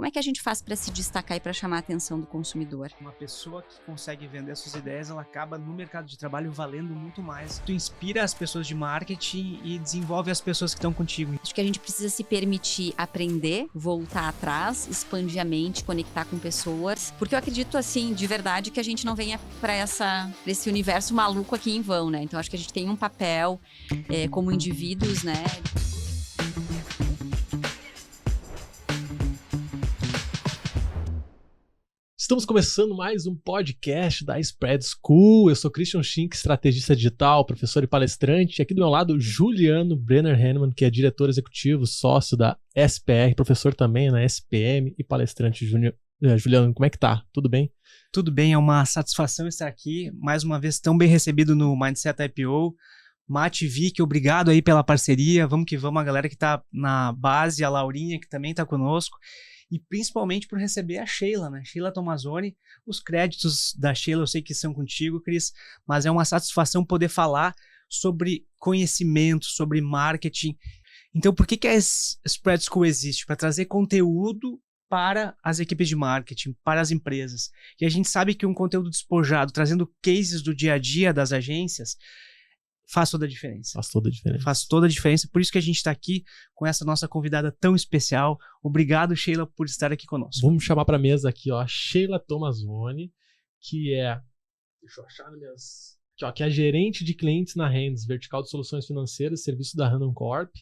Como é que a gente faz para se destacar e para chamar a atenção do consumidor? Uma pessoa que consegue vender suas ideias, ela acaba no mercado de trabalho valendo muito mais. Tu inspira as pessoas de marketing e desenvolve as pessoas que estão contigo. Acho que a gente precisa se permitir aprender, voltar atrás, expandir a mente, conectar com pessoas, porque eu acredito, assim, de verdade, que a gente não venha para esse universo maluco aqui em vão, né? Então, acho que a gente tem um papel como indivíduos, né? Estamos começando mais um podcast da Spread School. Eu sou Christian Schink, estrategista digital, professor e palestrante. E aqui do meu lado, Juliano Brenner-Hennemann, que é diretor executivo, sócio da SPR, professor também na SPM e palestrante. Juliano, como é que tá? Tudo bem? Tudo bem, é uma satisfação estar aqui, mais uma vez tão bem recebido no Mindset IPO. Mate, Vicky, obrigado aí pela parceria. Vamos que vamos, a galera que tá na base, a Laurinha que também tá conosco. E principalmente por receber a Sheila, né? Sheila Tomazoni. Os créditos da Sheila eu sei que são contigo, Cris, mas é uma satisfação poder falar sobre conhecimento, sobre marketing. Então, por que a Spread School existe? Para trazer conteúdo para as equipes de marketing, para as empresas. E a gente sabe que um conteúdo despojado, trazendo cases do dia a dia das agências, faz toda a diferença. Faz toda a diferença. Faz toda a diferença. Por isso que a gente está aqui com essa nossa convidada tão especial. Obrigado, Sheila, por estar aqui conosco. Vamos chamar para a mesa aqui, ó, a Sheila Tomazoni, que é... Deixa eu achar nas minhas... Aqui, ó, que é gerente de clientes na Hands, vertical de soluções financeiras, serviço da Randon Corp.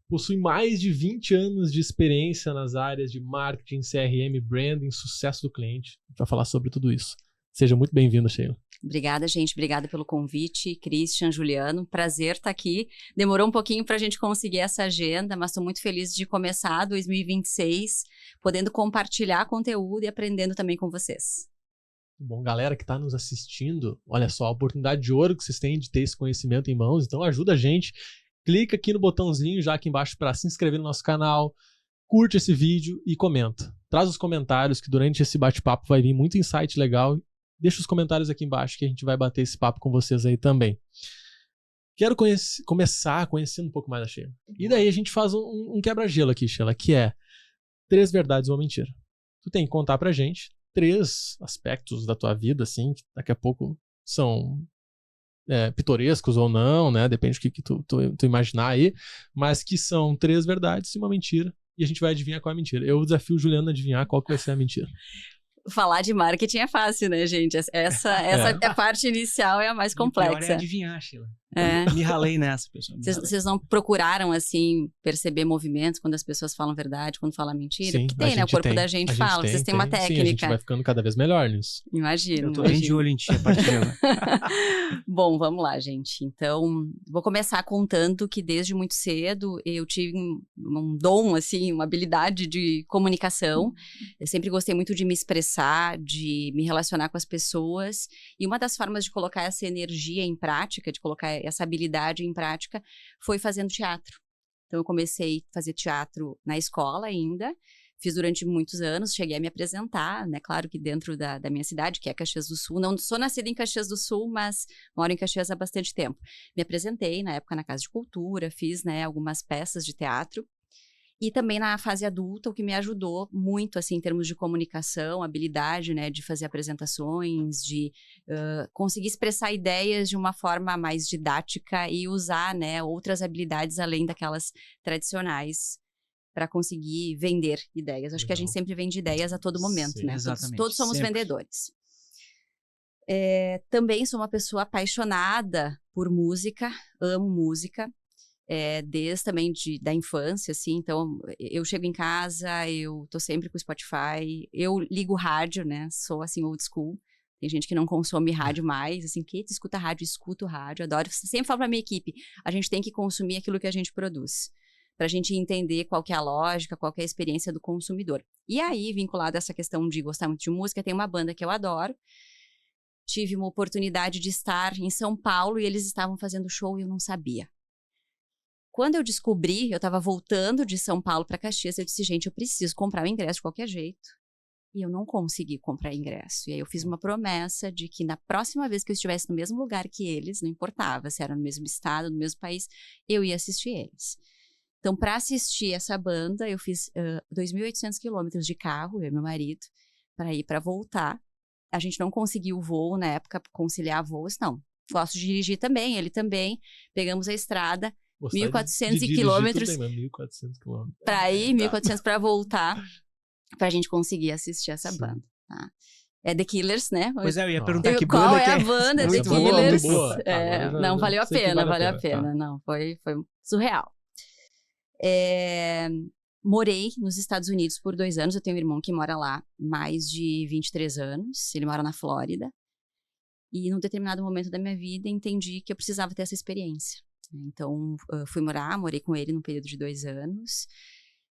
Possui mais de 20 anos de experiência nas áreas de marketing, CRM, branding, sucesso do cliente. A gente vai falar sobre tudo isso. Seja muito bem-vinda, Sheila. Obrigada, gente. Obrigada pelo convite. Christian, Juliano, prazer estar aqui. Demorou um pouquinho para a gente conseguir essa agenda, mas estou muito feliz de começar 2026 podendo compartilhar conteúdo e aprendendo também com vocês. Bom, galera que está nos assistindo, olha só, a oportunidade de ouro que vocês têm de ter esse conhecimento em mãos, então ajuda a gente. Clica aqui no botãozinho já aqui embaixo para se inscrever no nosso canal, curte esse vídeo e comenta. Traz os comentários que durante esse bate-papo vai vir muito insight legal. Deixa os comentários aqui embaixo que a gente vai bater esse papo com vocês aí também. Quero começar conhecendo um pouco mais a Sheila. E daí a gente faz um quebra-gelo aqui, Sheila, que é 3 verdades ou uma mentira. Tu tem que contar pra gente 3 aspectos da tua vida, assim, que daqui a pouco são pitorescos ou não, né? Depende do que tu imaginar aí. Mas que são 3 verdades e uma mentira. E a gente vai adivinhar qual é a mentira. Eu desafio o Juliano a adivinhar qual que vai ser a mentira. Falar de marketing é fácil, né, gente? Essa a parte inicial é a mais complexa. O pior é adivinhar, Sheila. Me ralei nessa, pessoal. Vocês não procuraram, assim, perceber movimentos quando as pessoas falam verdade, quando falam mentira? Sim, porque tem, né? O corpo da gente fala. Vocês têm uma técnica. Sim, a gente vai ficando cada vez melhor nisso. Imagino. Eu tô bem de olho em ti a partir de agora. Bom, vamos lá, gente. Então, vou começar contando que desde muito cedo eu tive um dom, assim, uma habilidade de comunicação. Eu sempre gostei muito de me expressar, de me relacionar com as pessoas. E uma das formas de colocar essa energia em prática, de colocar essa habilidade em prática, foi fazendo teatro. Então, eu comecei a fazer teatro na escola ainda. Fiz durante muitos anos, cheguei a me apresentar, né? Claro que dentro da minha cidade, que é Caxias do Sul. Não sou nascida em Caxias do Sul, mas moro em Caxias há bastante tempo. Me apresentei, na época, na Casa de Cultura, fiz, né, algumas peças de teatro. E também na fase adulta, o que me ajudou muito, assim, em termos de comunicação, habilidade, né, de fazer apresentações, de conseguir expressar ideias de uma forma mais didática e usar, né, outras habilidades além daquelas tradicionais para conseguir vender ideias. Acho que a gente sempre vende ideias a todo momento, Sim, né? Exatamente. Todos somos sempre vendedores. Também sou uma pessoa apaixonada por música, amo música. Desde também da infância, assim, então eu chego em casa, eu tô sempre com o Spotify, eu ligo rádio, né, sou assim old school, tem gente que não consome rádio mais, assim, que tu escuta rádio, escuto rádio, adoro, sempre falo pra minha equipe, a gente tem que consumir aquilo que a gente produz, pra gente entender qual que é a lógica, qual que é a experiência do consumidor. E aí, vinculado a essa questão de gostar muito de música, tem uma banda que eu adoro, tive uma oportunidade de estar em São Paulo e eles estavam fazendo show e eu não sabia. Quando eu descobri, eu estava voltando de São Paulo para Caxias, eu disse, gente, eu preciso comprar o ingresso de qualquer jeito. E eu não consegui comprar ingresso. E aí eu fiz uma promessa de que na próxima vez que eu estivesse no mesmo lugar que eles, não importava se era no mesmo estado, no mesmo país, eu ia assistir eles. Então, para assistir essa banda, eu fiz 2.800 quilômetros de carro, eu e meu marido, para ir para voltar. A gente não conseguiu o voo na época, conciliar voos, não. Gosto de dirigir também, ele também. Pegamos a estrada, 1.400 quilômetros para ir, 1.400 para voltar, para a gente conseguir assistir essa banda, tá? É The Killers, né? Pois é, eu ia perguntar que qual banda é que a banda, The Killers. Boa. Não, valeu a pena, valeu a pena. Tá. Não, foi surreal. Morei nos Estados Unidos por 2 anos. Eu tenho um irmão que mora lá mais de 23 anos. Ele mora na Flórida. E num determinado momento da minha vida, entendi que eu precisava ter essa experiência. Então, morei com ele num período de 2 anos.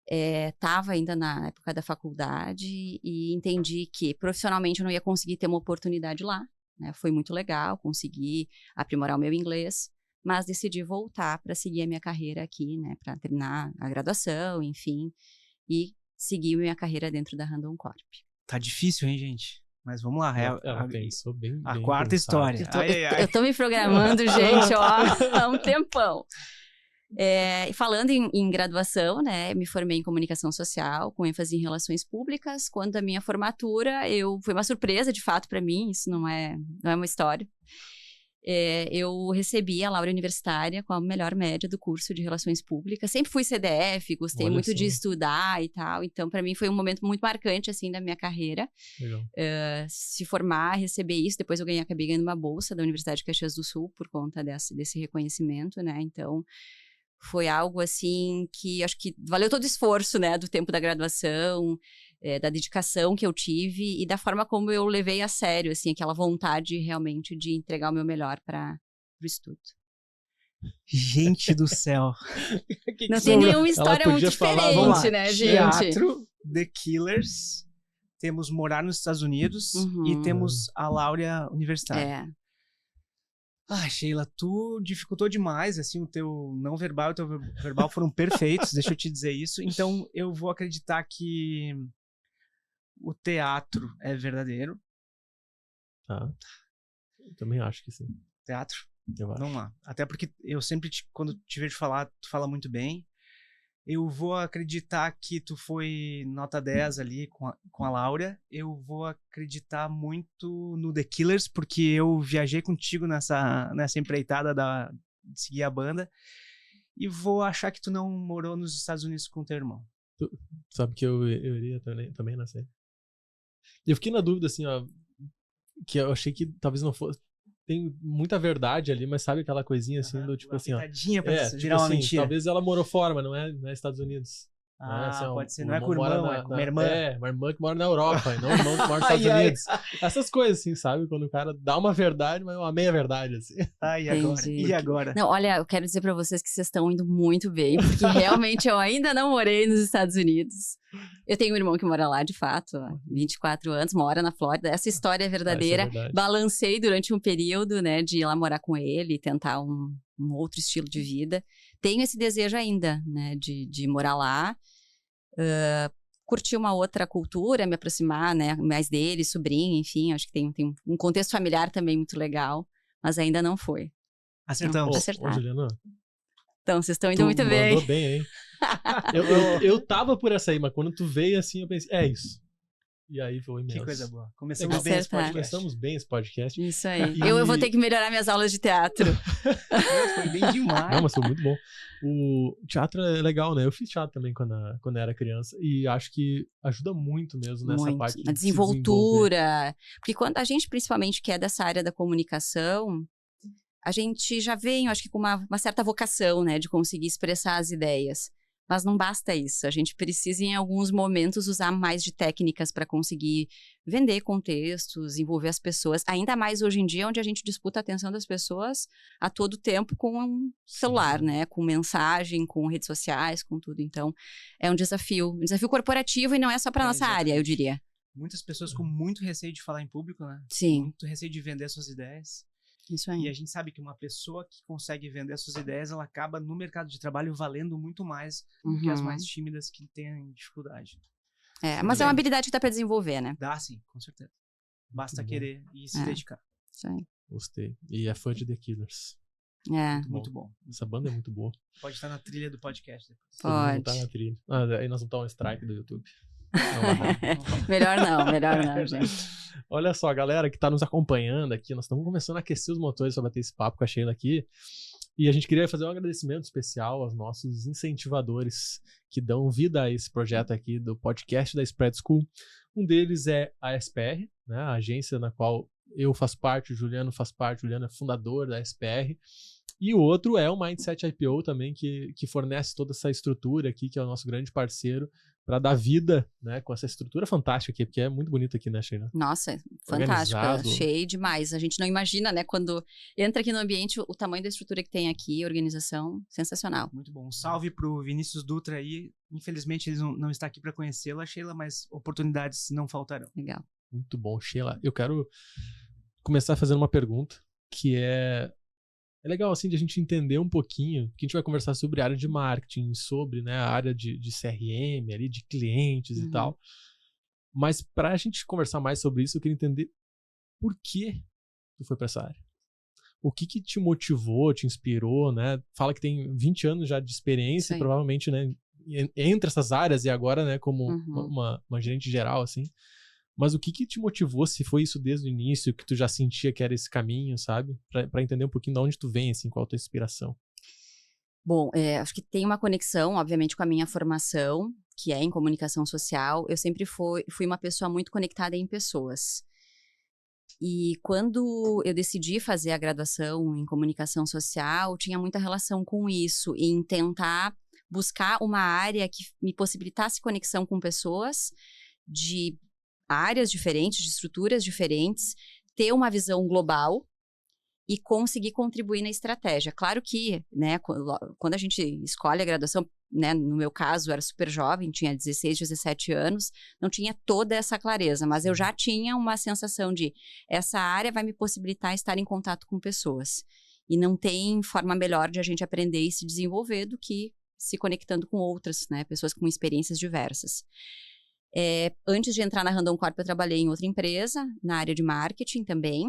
Estava ainda na época da faculdade e entendi que profissionalmente eu não ia conseguir ter uma oportunidade lá, né? Foi muito legal, consegui aprimorar o meu inglês, mas decidi voltar para seguir a minha carreira aqui, né? Para terminar a graduação, enfim, e seguir minha carreira dentro da Randon Corp. Tá difícil, hein, gente? Mas vamos lá. Ela pensou bem a quarta pensado. história. Eu tô me programando, gente, ó, há um tempão. Falando em graduação, né, me formei em comunicação social, com ênfase em relações públicas. Quando a minha formatura, foi uma surpresa, de fato, para mim, isso não é uma história. Eu recebi a Laura Universitária com a melhor média do curso de Relações Públicas. Sempre fui CDF, gostei muito de estudar e tal. Então, para mim, foi um momento muito marcante, assim, da minha carreira. Legal. Se formar, receber isso. Depois eu acabei ganhando uma bolsa da Universidade de Caxias do Sul por conta desse reconhecimento, né? Então, foi algo, assim, que acho que valeu todo o esforço, né? Do tempo da graduação, da dedicação que eu tive e da forma como eu levei a sério, assim, aquela vontade realmente de entregar o meu melhor para o estudo. Gente do céu. Não tem nenhuma história muito diferente, né, gente? Teatro, The Killers, temos Morar nos Estados Unidos e temos a Laura Universitária. Sheila, tu dificultou demais, assim, o teu não verbal e o teu verbal foram perfeitos, deixa eu te dizer isso. Então, eu vou acreditar que o teatro é verdadeiro. Tá. Eu também acho que sim. Teatro? Eu acho. Vamos lá. Até porque eu sempre, quando te vejo falar, tu fala muito bem. Eu vou acreditar que tu foi nota 10 ali com a Laura. Eu vou acreditar muito no The Killers, porque eu viajei contigo nessa empreitada de seguir a banda. E vou achar que tu não morou nos Estados Unidos com teu irmão. Tu sabe que eu iria também nascer. Eu fiquei na dúvida, assim, ó, que eu achei que talvez não fosse. Tem muita verdade ali, mas sabe aquela coisinha assim, do tipo assim, ó. Pra virar uma mentira. Talvez ela morou fora, mas não é Estados Unidos. Pode ser, não é com o irmão, é com uma irmã. Uma irmã que mora na Europa, e não um irmão que mora nos Estados Unidos. Essas coisas, assim, sabe? Quando o cara dá uma verdade, mas uma meia-verdade, assim. E agora? Não, olha, eu quero dizer pra vocês que vocês estão indo muito bem, porque realmente eu ainda não morei nos Estados Unidos. Eu tenho um irmão que mora lá, de fato, há 24 anos, mora na Flórida. Essa história é verdadeira. Balancei durante um período, né, de ir lá morar com ele, tentar um outro estilo de vida. Tenho esse desejo ainda, né, de morar lá. Curtir uma outra cultura, me aproximar, né, mais dele, sobrinho, enfim, acho que tem um contexto familiar também muito legal, mas ainda não foi. Acertamos. Ô, Juliana. Então, vocês estão indo muito bem. Mandou bem, hein? eu tava por essa aí, mas quando tu veio assim, eu pensei, é isso. E aí foi imenso. Que coisa boa. Começamos bem esse podcast. Começamos bem esse podcast. Isso aí. Eu vou ter que melhorar minhas aulas de teatro. Foi bem demais. Não, mas foi muito bom. O teatro é legal, né? Eu fiz teatro também quando era criança e acho que ajuda muito mesmo nessa parte de a desenvoltura. Porque quando a gente, principalmente, que é dessa área da comunicação, a gente já vem, eu acho que com uma certa vocação, né? De conseguir expressar as ideias. Mas não basta isso, a gente precisa em alguns momentos usar mais de técnicas para conseguir vender contextos, envolver as pessoas, ainda mais hoje em dia onde a gente disputa a atenção das pessoas a todo tempo com um celular, né, com mensagem, com redes sociais, com tudo. Então é um desafio corporativo e não é só para nossa área, eu diria. Muitas pessoas com muito receio de falar em público, né? Sim. Muito receio de vender suas ideias. Isso aí. E a gente sabe que uma pessoa que consegue vender suas ideias, ela acaba no mercado de trabalho valendo muito mais do que as mais tímidas que têm dificuldade. Mas é uma habilidade que dá para desenvolver, né? Dá sim, com certeza. Basta querer e se dedicar. Isso aí. Gostei. E é fã de The Killers. Muito bom. Essa banda é muito boa. Pode estar na trilha do podcast depois. Pode. Tá na trilha. Aí nós vamos dar um strike do YouTube. Melhor não, gente. Olha só, galera que tá nos acompanhando aqui, nós estamos começando a aquecer os motores para bater esse papo com a Sheila aqui. E a gente queria fazer um agradecimento especial aos nossos incentivadores que dão vida a esse projeto aqui do podcast da Spread School. Um deles é a SPR, né, a agência na qual eu faço parte, o Juliano faz parte, o Juliano é fundador da SPR. E o outro é o Mindset IPO também, que fornece toda essa estrutura aqui, que é o nosso grande parceiro, para dar vida, né, com essa estrutura fantástica aqui, porque é muito bonito aqui, né, Sheila? Nossa, fantástico, cheio demais. A gente não imagina, né, quando entra aqui no ambiente, o tamanho da estrutura que tem aqui, a organização, sensacional. Muito bom. Um salve pro Vinícius Dutra aí. Infelizmente, ele não está aqui para conhecê-la, Sheila, mas oportunidades não faltarão. Legal. Muito bom, Sheila. Eu quero começar fazendo uma pergunta, que é legal, assim, de a gente entender um pouquinho, que a gente vai conversar sobre a área de marketing, sobre, né, a área de CRM, ali, de clientes e tal. Mas para a gente conversar mais sobre isso, eu queria entender por que tu foi para essa área. O que te motivou, te inspirou, né? Fala que tem 20 anos já de experiência, provavelmente, né, entre essas áreas e agora, né, como uma gerente geral, assim. Mas o que te motivou, se foi isso desde o início, que tu já sentia que era esse caminho, sabe? Pra entender um pouquinho de onde tu vem, assim, qual a tua inspiração. Bom, acho que tem uma conexão, obviamente, com a minha formação, que é em comunicação social. Eu sempre fui uma pessoa muito conectada em pessoas. E quando eu decidi fazer a graduação em comunicação social, tinha muita relação com isso, em tentar buscar uma área que me possibilitasse conexão com pessoas de áreas diferentes, de estruturas diferentes, ter uma visão global e conseguir contribuir na estratégia. Claro que, né, quando a gente escolhe a graduação, né, no meu caso, eu era super jovem, tinha 16, 17 anos, não tinha toda essa clareza, mas eu já tinha uma sensação de essa área vai me possibilitar estar em contato com pessoas. E não tem forma melhor de a gente aprender e se desenvolver do que se conectando com outras, né, pessoas com experiências diversas. Antes de entrar na Randon Corp, eu trabalhei em outra empresa, na área de marketing também.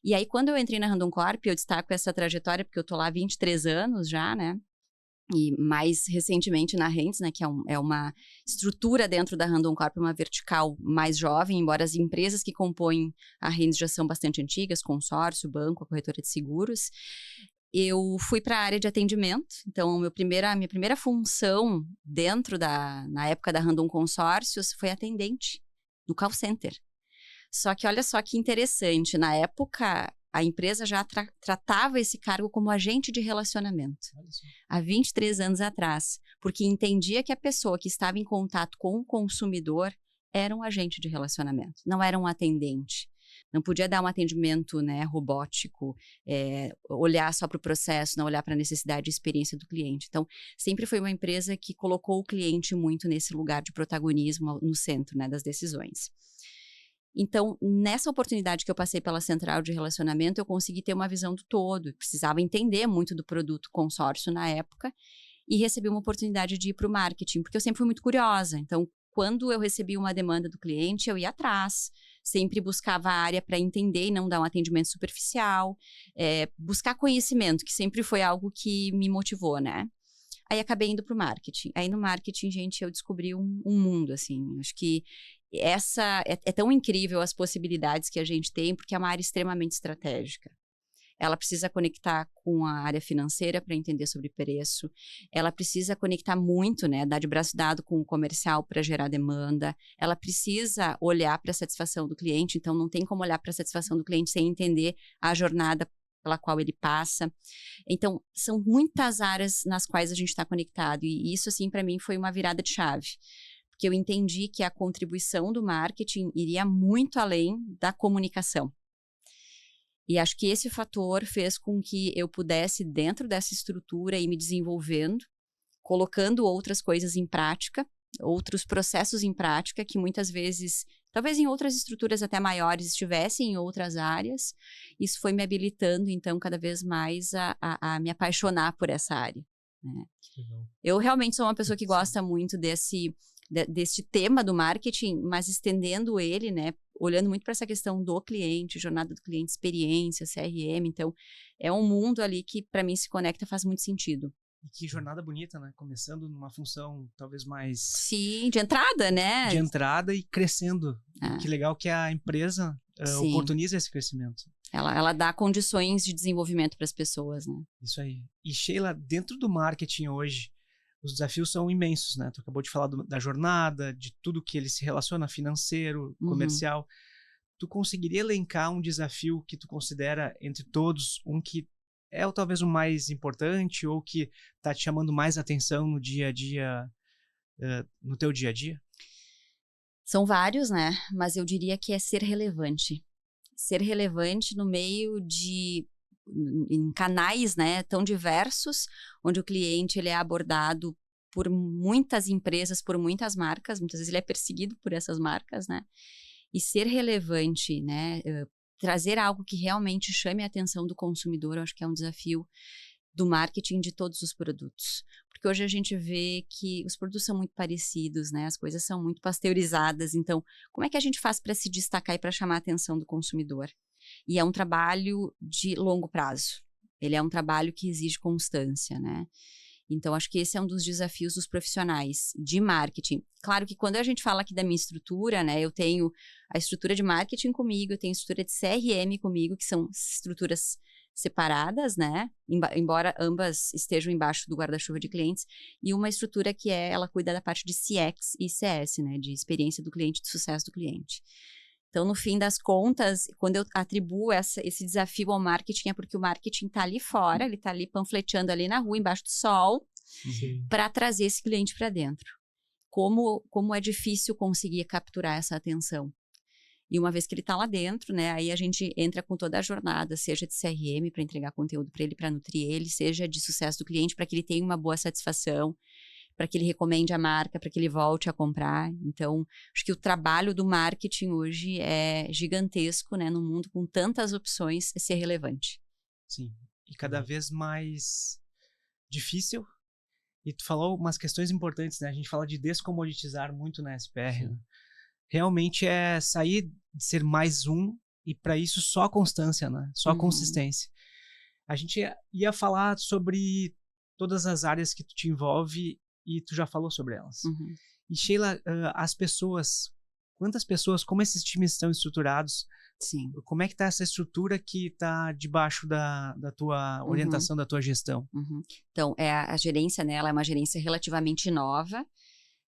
E aí, quando eu entrei na Randon Corp, eu destaco essa trajetória, porque eu tô lá há 23 anos já, né? E mais recentemente na Rendes, né? Que é uma estrutura dentro da Randon Corp, uma vertical mais jovem, embora as empresas que compõem a Rendes já são bastante antigas, consórcio, banco, a corretora de seguros. Eu fui para a área de atendimento, então minha primeira função na época da Randon Consórcios foi atendente no call center. Só que olha só que interessante, na época a empresa já tratava esse cargo como agente de relacionamento, há 23 anos atrás, porque entendia que a pessoa que estava em contato com o consumidor era um agente de relacionamento, não era um atendente. Não podia dar um atendimento, né, robótico, olhar só para o processo, não olhar para a necessidade e experiência do cliente. Então, sempre foi uma empresa que colocou o cliente muito nesse lugar de protagonismo no centro, né, das decisões. Então, nessa oportunidade que eu passei pela central de relacionamento, eu consegui ter uma visão do todo. Eu precisava entender muito do produto consórcio na época e recebi uma oportunidade de ir para o marketing, porque eu sempre fui muito curiosa. Então, quando eu recebi uma demanda do cliente, eu ia atrás, sempre buscava a área para entender e não dar um atendimento superficial, buscar conhecimento, que sempre foi algo que me motivou, né? Aí acabei indo para o marketing. Aí no marketing, gente, eu descobri um mundo, assim. Acho que é tão incrível as possibilidades que a gente tem, porque é uma área extremamente estratégica. Ela precisa conectar com a área financeira para entender sobre preço. Ela precisa conectar muito, né, dar de braço dado com o comercial para gerar demanda. Ela precisa olhar para a satisfação do cliente. Então, não tem como olhar para a satisfação do cliente sem entender a jornada pela qual ele passa. Então, são muitas áreas nas quais a gente está conectado. E isso, assim, para mim, foi uma virada de chave. Porque eu entendi que a contribuição do marketing iria muito além da comunicação. E acho que esse fator fez com que eu pudesse, dentro dessa estrutura, ir me desenvolvendo, colocando outras coisas em prática, outros processos em prática, que muitas vezes, talvez em outras estruturas até maiores, estivessem em outras áreas. Isso foi me habilitando, então, cada vez mais a me apaixonar por essa área, né? Eu realmente sou uma pessoa que gosta muito desse tema do marketing, mas estendendo ele, né, olhando muito para essa questão do cliente, jornada do cliente, experiência, CRM. Então, é um mundo ali que, para mim, se conecta, faz muito sentido. E que jornada bonita, né? Começando numa função talvez mais... Sim, de entrada, né? De entrada e crescendo. E que legal que a empresa oportuniza esse crescimento. Ela dá condições de desenvolvimento para as pessoas, né? Isso aí. E Sheila, dentro do marketing hoje, os desafios são imensos, né? Tu acabou de falar da jornada, de tudo que ele se relaciona, financeiro, comercial. Tu conseguiria elencar um desafio que tu considera, entre todos, um que é talvez o mais importante ou que está te chamando mais atenção no dia a dia, no teu dia a dia? São vários, né? Mas eu diria que é ser relevante. Ser relevante no meio em canais, né, tão diversos, onde o cliente ele é abordado por muitas empresas, por muitas marcas, muitas vezes ele é perseguido por essas marcas, né? E ser relevante, né, trazer algo que realmente chame a atenção do consumidor, eu acho que é um desafio do marketing de todos os produtos. Porque hoje a gente vê que os produtos são muito parecidos, né? As coisas são muito pasteurizadas. Então, como é que a gente faz para se destacar e para chamar a atenção do consumidor? E é um trabalho de longo prazo. Ele é um trabalho que exige constância, né? Então, acho que esse é um dos desafios dos profissionais de marketing. Claro que quando a gente fala aqui da minha estrutura, né? Eu tenho a estrutura de marketing comigo, eu tenho a estrutura de CRM comigo, que são estruturas separadas, né? Embora ambas estejam embaixo do guarda-chuva de clientes, e uma estrutura que ela cuida da parte de CX e CS, né? De experiência do cliente, de sucesso do cliente. Então, no fim das contas, quando eu atribuo esse desafio ao marketing, é porque o marketing está ali fora, ele está ali panfleteando ali na rua, embaixo do sol, para trazer esse cliente para dentro. Como é difícil conseguir capturar essa atenção. E uma vez que ele está lá dentro, né, aí a gente entra com toda a jornada, seja de CRM para entregar conteúdo para ele, para nutrir ele, seja de sucesso do cliente, para que ele tenha uma boa satisfação, para que ele recomende a marca, para que ele volte a comprar. Então, acho que o trabalho do marketing hoje é gigantesco, né, num mundo com tantas opções, é ser relevante. Sim, e cada vez mais difícil. E tu falou umas questões importantes, né? A gente fala de descomoditizar muito na SPR, né? Realmente é sair de ser mais um e para isso só a constância, né? Só a consistência. A gente ia falar sobre todas as áreas que tu te envolve e tu já falou sobre elas. E Sheila, as pessoas, quantas pessoas, como esses times estão estruturados? Sim. Como é que tá essa estrutura que está debaixo da tua orientação, da tua gestão? Então, a gerência, né? Ela é uma gerência relativamente nova.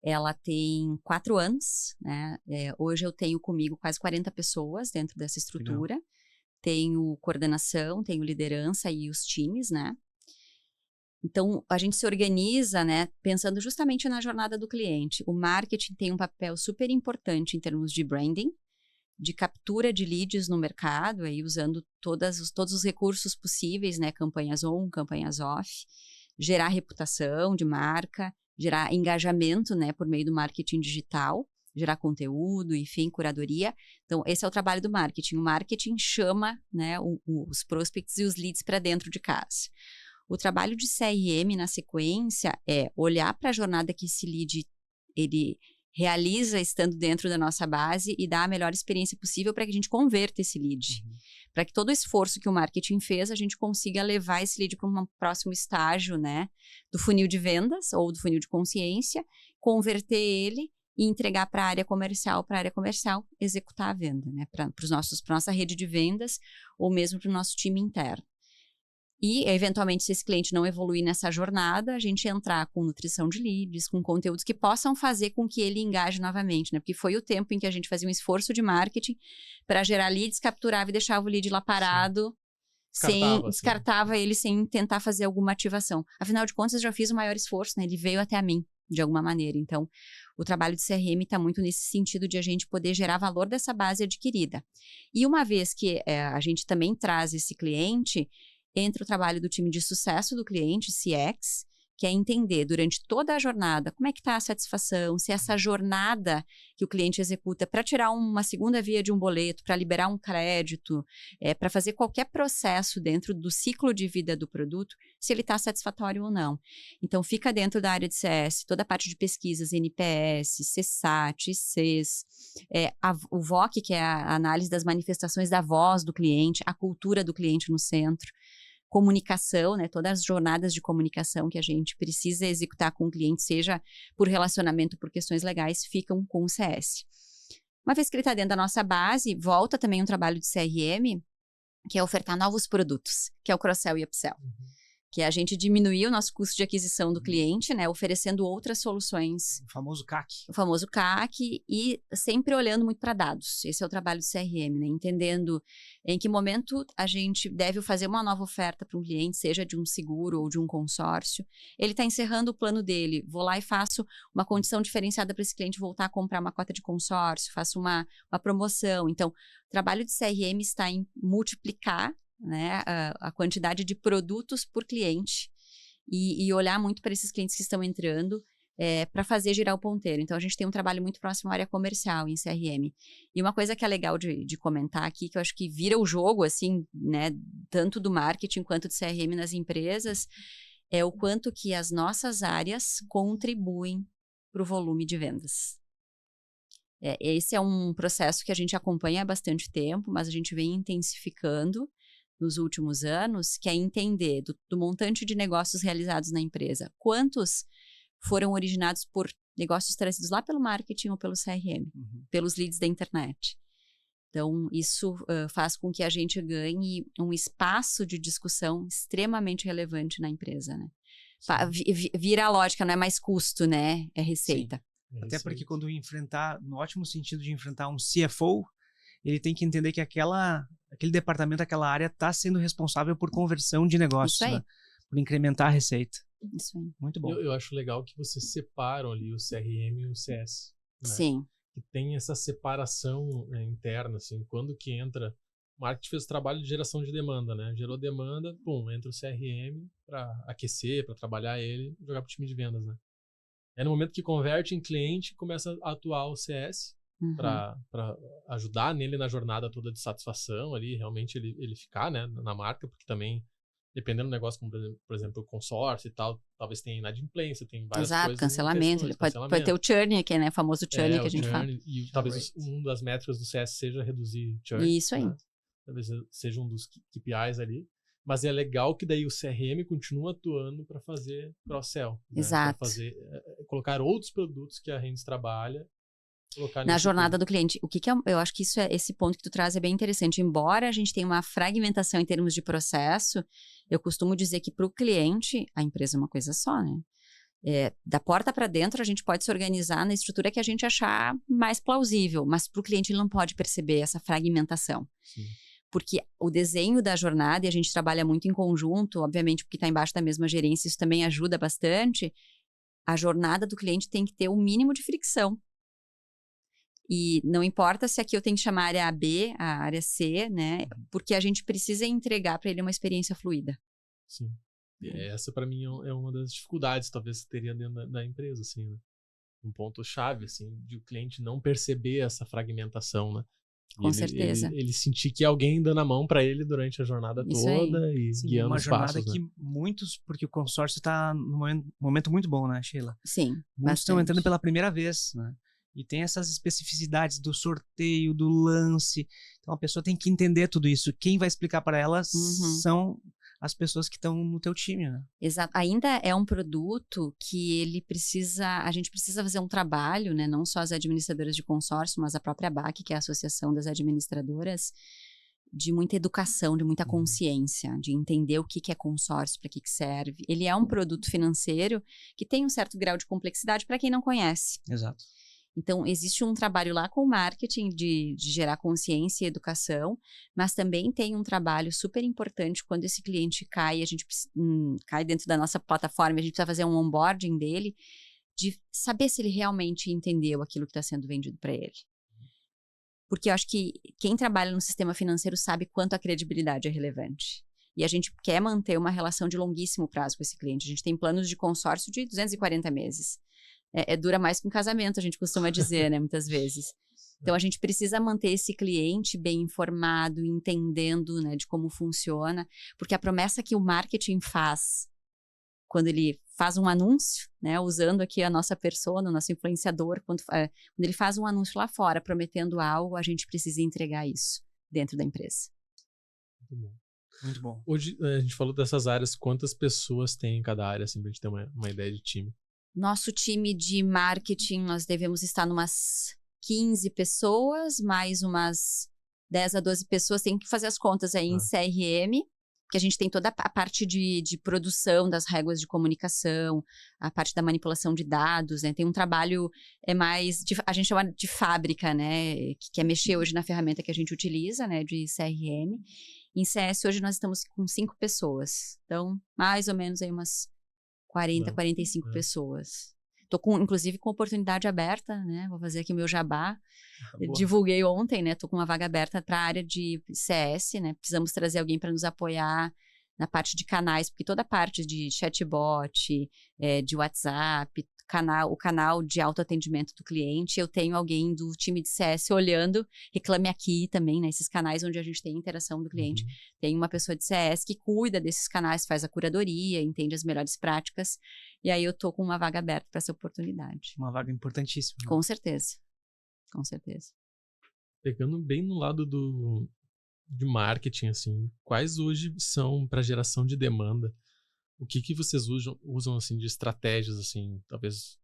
Ela tem 4 anos, né? Hoje eu tenho comigo quase 40 pessoas dentro dessa estrutura. Legal. Tenho coordenação, tenho liderança e os times, né? Então, a gente se organiza, né? Pensando justamente na jornada do cliente. O marketing tem um papel super importante em termos de branding, de captura de leads no mercado, aí usando todos os recursos possíveis, né? Campanhas on, campanhas off, gerar reputação de marca, gerar engajamento, né, por meio do marketing digital, gerar conteúdo, enfim, curadoria. Então, esse é o trabalho do marketing. O marketing chama, né, os prospects e os leads para dentro de casa. O trabalho de CRM, na sequência, é olhar para a jornada que esse lead ele realiza estando dentro da nossa base e dar a melhor experiência possível para que a gente converta esse lead. Para que todo o esforço que o marketing fez, a gente consiga levar esse lead para um próximo estágio, né, do funil de vendas ou do funil de consciência, converter ele e entregar para a área comercial, executar a venda, né, para nossa rede de vendas ou mesmo para o nosso time interno. E, eventualmente, se esse cliente não evoluir nessa jornada, a gente entrar com nutrição de leads, com conteúdos que possam fazer com que ele engaje novamente, né? Porque foi o tempo em que a gente fazia um esforço de marketing para gerar leads, capturava e deixava o lead lá parado, descartava ele sem tentar fazer alguma ativação. Afinal de contas, eu já fiz o maior esforço, né? Ele veio até a mim, de alguma maneira. Então, o trabalho de CRM está muito nesse sentido de a gente poder gerar valor dessa base adquirida. E uma vez que a gente também traz esse cliente, entra o trabalho do time de sucesso do cliente, CX, que é entender durante toda a jornada como é que está a satisfação, se essa jornada que o cliente executa para tirar uma segunda via de um boleto, para liberar um crédito, para fazer qualquer processo dentro do ciclo de vida do produto, se ele está satisfatório ou não. Então, fica dentro da área de CS, toda a parte de pesquisas, NPS, CSAT, CES, o VOC, que é a análise das manifestações da voz do cliente, a cultura do cliente no centro, comunicação, né, todas as jornadas de comunicação que a gente precisa executar com o cliente, seja por relacionamento, por questões legais, ficam com o CS. Uma vez que ele está dentro da nossa base, volta também um trabalho de CRM, que é ofertar novos produtos, que é o cross-sell e upsell. Que é a gente diminuir o nosso custo de aquisição do cliente, né, oferecendo outras soluções. O famoso CAC. O famoso CAC, e sempre olhando muito para dados. Esse é o trabalho do CRM, né, entendendo em que momento a gente deve fazer uma nova oferta para um cliente, seja de um seguro ou de um consórcio. Ele está encerrando o plano dele, vou lá e faço uma condição diferenciada para esse cliente voltar a comprar uma cota de consórcio, faço uma promoção. Então, o trabalho de CRM está em multiplicar, né, a quantidade de produtos por cliente e olhar muito para esses clientes que estão entrando para fazer girar o ponteiro. Então, a gente tem um trabalho muito próximo à área comercial em CRM. E uma coisa que é legal de comentar aqui, que eu acho que vira o jogo, assim, né, tanto do marketing quanto do CRM nas empresas, é o quanto que as nossas áreas contribuem para o volume de vendas. Esse é um processo que a gente acompanha há bastante tempo, mas a gente vem intensificando nos últimos anos, que é entender do montante de negócios realizados na empresa, quantos foram originados por negócios trazidos lá pelo marketing ou pelo CRM, pelos leads da internet. Então, isso faz com que a gente ganhe um espaço de discussão extremamente relevante na empresa, né? Vira a lógica, não é mais custo, né? É receita. Até porque quando no ótimo sentido de enfrentar um CFO, ele tem que entender que aquele departamento, aquela área está sendo responsável por conversão de negócios, né? Por incrementar a receita. Isso aí. Muito bom. Eu acho legal que vocês separam ali o CRM e o CS. Né? Sim. Que tem essa separação interna, assim, quando que entra... O marketing fez o trabalho de geração de demanda, né? Gerou demanda, pum, entra o CRM para aquecer, para trabalhar ele, jogar para o time de vendas, né? É no momento que converte em cliente, começa a atuar o CS, para ajudar nele na jornada toda de satisfação ali, realmente ele ficar, né, na marca, porque também, dependendo do negócio, como por exemplo o consórcio e tal, talvez tenha inadimplência, tem várias coisas. Cancelamento, ele pode ter o churn aqui, né, o famoso churn que a gente fala. E talvez uma das métricas do CS seja reduzir churn. Isso aí. Né? Talvez seja um dos KPIs ali. Mas é legal que daí o CRM continua atuando para fazer cross-sell. Né? Exato. Para colocar outros produtos que a Rendes trabalha na jornada do cliente. O que eu acho que esse ponto que tu traz é bem interessante. Embora a gente tenha uma fragmentação em termos de processo, eu costumo dizer que para o cliente, a empresa é uma coisa só, né? Da porta para dentro, a gente pode se organizar na estrutura que a gente achar mais plausível, mas para o cliente ele não pode perceber essa fragmentação. Sim. Porque o desenho da jornada, e a gente trabalha muito em conjunto, obviamente porque está embaixo da mesma gerência, isso também ajuda bastante, a jornada do cliente tem que ter o mínimo de fricção. E não importa se aqui eu tenho que chamar a área B, a área C, né? Porque a gente precisa entregar para ele uma experiência fluida. Sim. Essa, para mim, é uma das dificuldades, talvez, que teria dentro da empresa, assim, né? Um ponto-chave, assim, de o cliente não perceber essa fragmentação, né? Com certeza. Ele sentir que alguém dando a mão para ele durante a jornada toda e guiando os passos. Uma jornada que muitos, porque o consórcio está num momento muito bom, né, Sheila? Sim, muitos estão entrando pela primeira vez, né? E tem essas especificidades do sorteio, do lance. Então a pessoa tem que entender tudo isso. Quem vai explicar para ela são as pessoas que estão no teu time, né? Exato. Ainda é um produto que a gente precisa fazer um trabalho, né? Não só as administradoras de consórcio, mas a própria ABAC, que é a Associação das Administradoras, de muita educação, de muita consciência, de entender o que é consórcio, para que serve. Ele é um produto financeiro que tem um certo grau de complexidade para quem não conhece. Exato. Então, existe um trabalho lá com o marketing de gerar consciência e educação, mas também tem um trabalho super importante quando esse cliente cai, a gente cai dentro da nossa plataforma, a gente precisa fazer um onboarding dele, de saber se ele realmente entendeu aquilo que está sendo vendido para ele. Porque eu acho que quem trabalha no sistema financeiro sabe quanto a credibilidade é relevante. E a gente quer manter uma relação de longuíssimo prazo com esse cliente. A gente tem planos de consórcio de 240 meses. Dura mais que um casamento, a gente costuma dizer, né, muitas vezes. Então, a gente precisa manter esse cliente bem informado, entendendo, né, de como funciona, porque a promessa que o marketing faz, quando ele faz um anúncio, né, usando aqui a nossa persona, o nosso influenciador, quando ele faz um anúncio lá fora, prometendo algo, a gente precisa entregar isso dentro da empresa. Muito bom. Muito bom. Hoje, a gente falou dessas áreas, quantas pessoas tem em cada área, assim, pra gente ter uma ideia de time? Nosso time de marketing, nós devemos estar numas 15 pessoas, mais umas 10 a 12 pessoas, tem que fazer as contas aí em CRM, porque a gente tem toda a parte de produção das regras de comunicação, a parte da manipulação de dados, né? Tem um trabalho a gente chama de fábrica, né? Que é mexer hoje na ferramenta que a gente utiliza, né? De CRM. Em CS, hoje nós estamos com 5 pessoas. Então, mais ou menos aí umas 40, 45 pessoas. Tô inclusive com oportunidade aberta, né? Vou fazer aqui o meu jabá. Divulguei ontem, né? Tô com uma vaga aberta para a área de CS, né? Precisamos trazer alguém para nos apoiar na parte de canais, porque toda a parte de chatbot, de WhatsApp, o canal de autoatendimento do cliente, eu tenho alguém do time de CS olhando, Reclame Aqui também, né? Esses canais onde a gente tem interação do cliente. Tem uma pessoa de CS que cuida desses canais, faz a curadoria, entende as melhores práticas, e aí eu tô com uma vaga aberta para essa oportunidade. Uma vaga importantíssima. Com certeza. Com certeza. Pegando bem no lado de marketing, assim, quais hoje são para geração de demanda? O que vocês usam assim, de estratégias, assim, talvez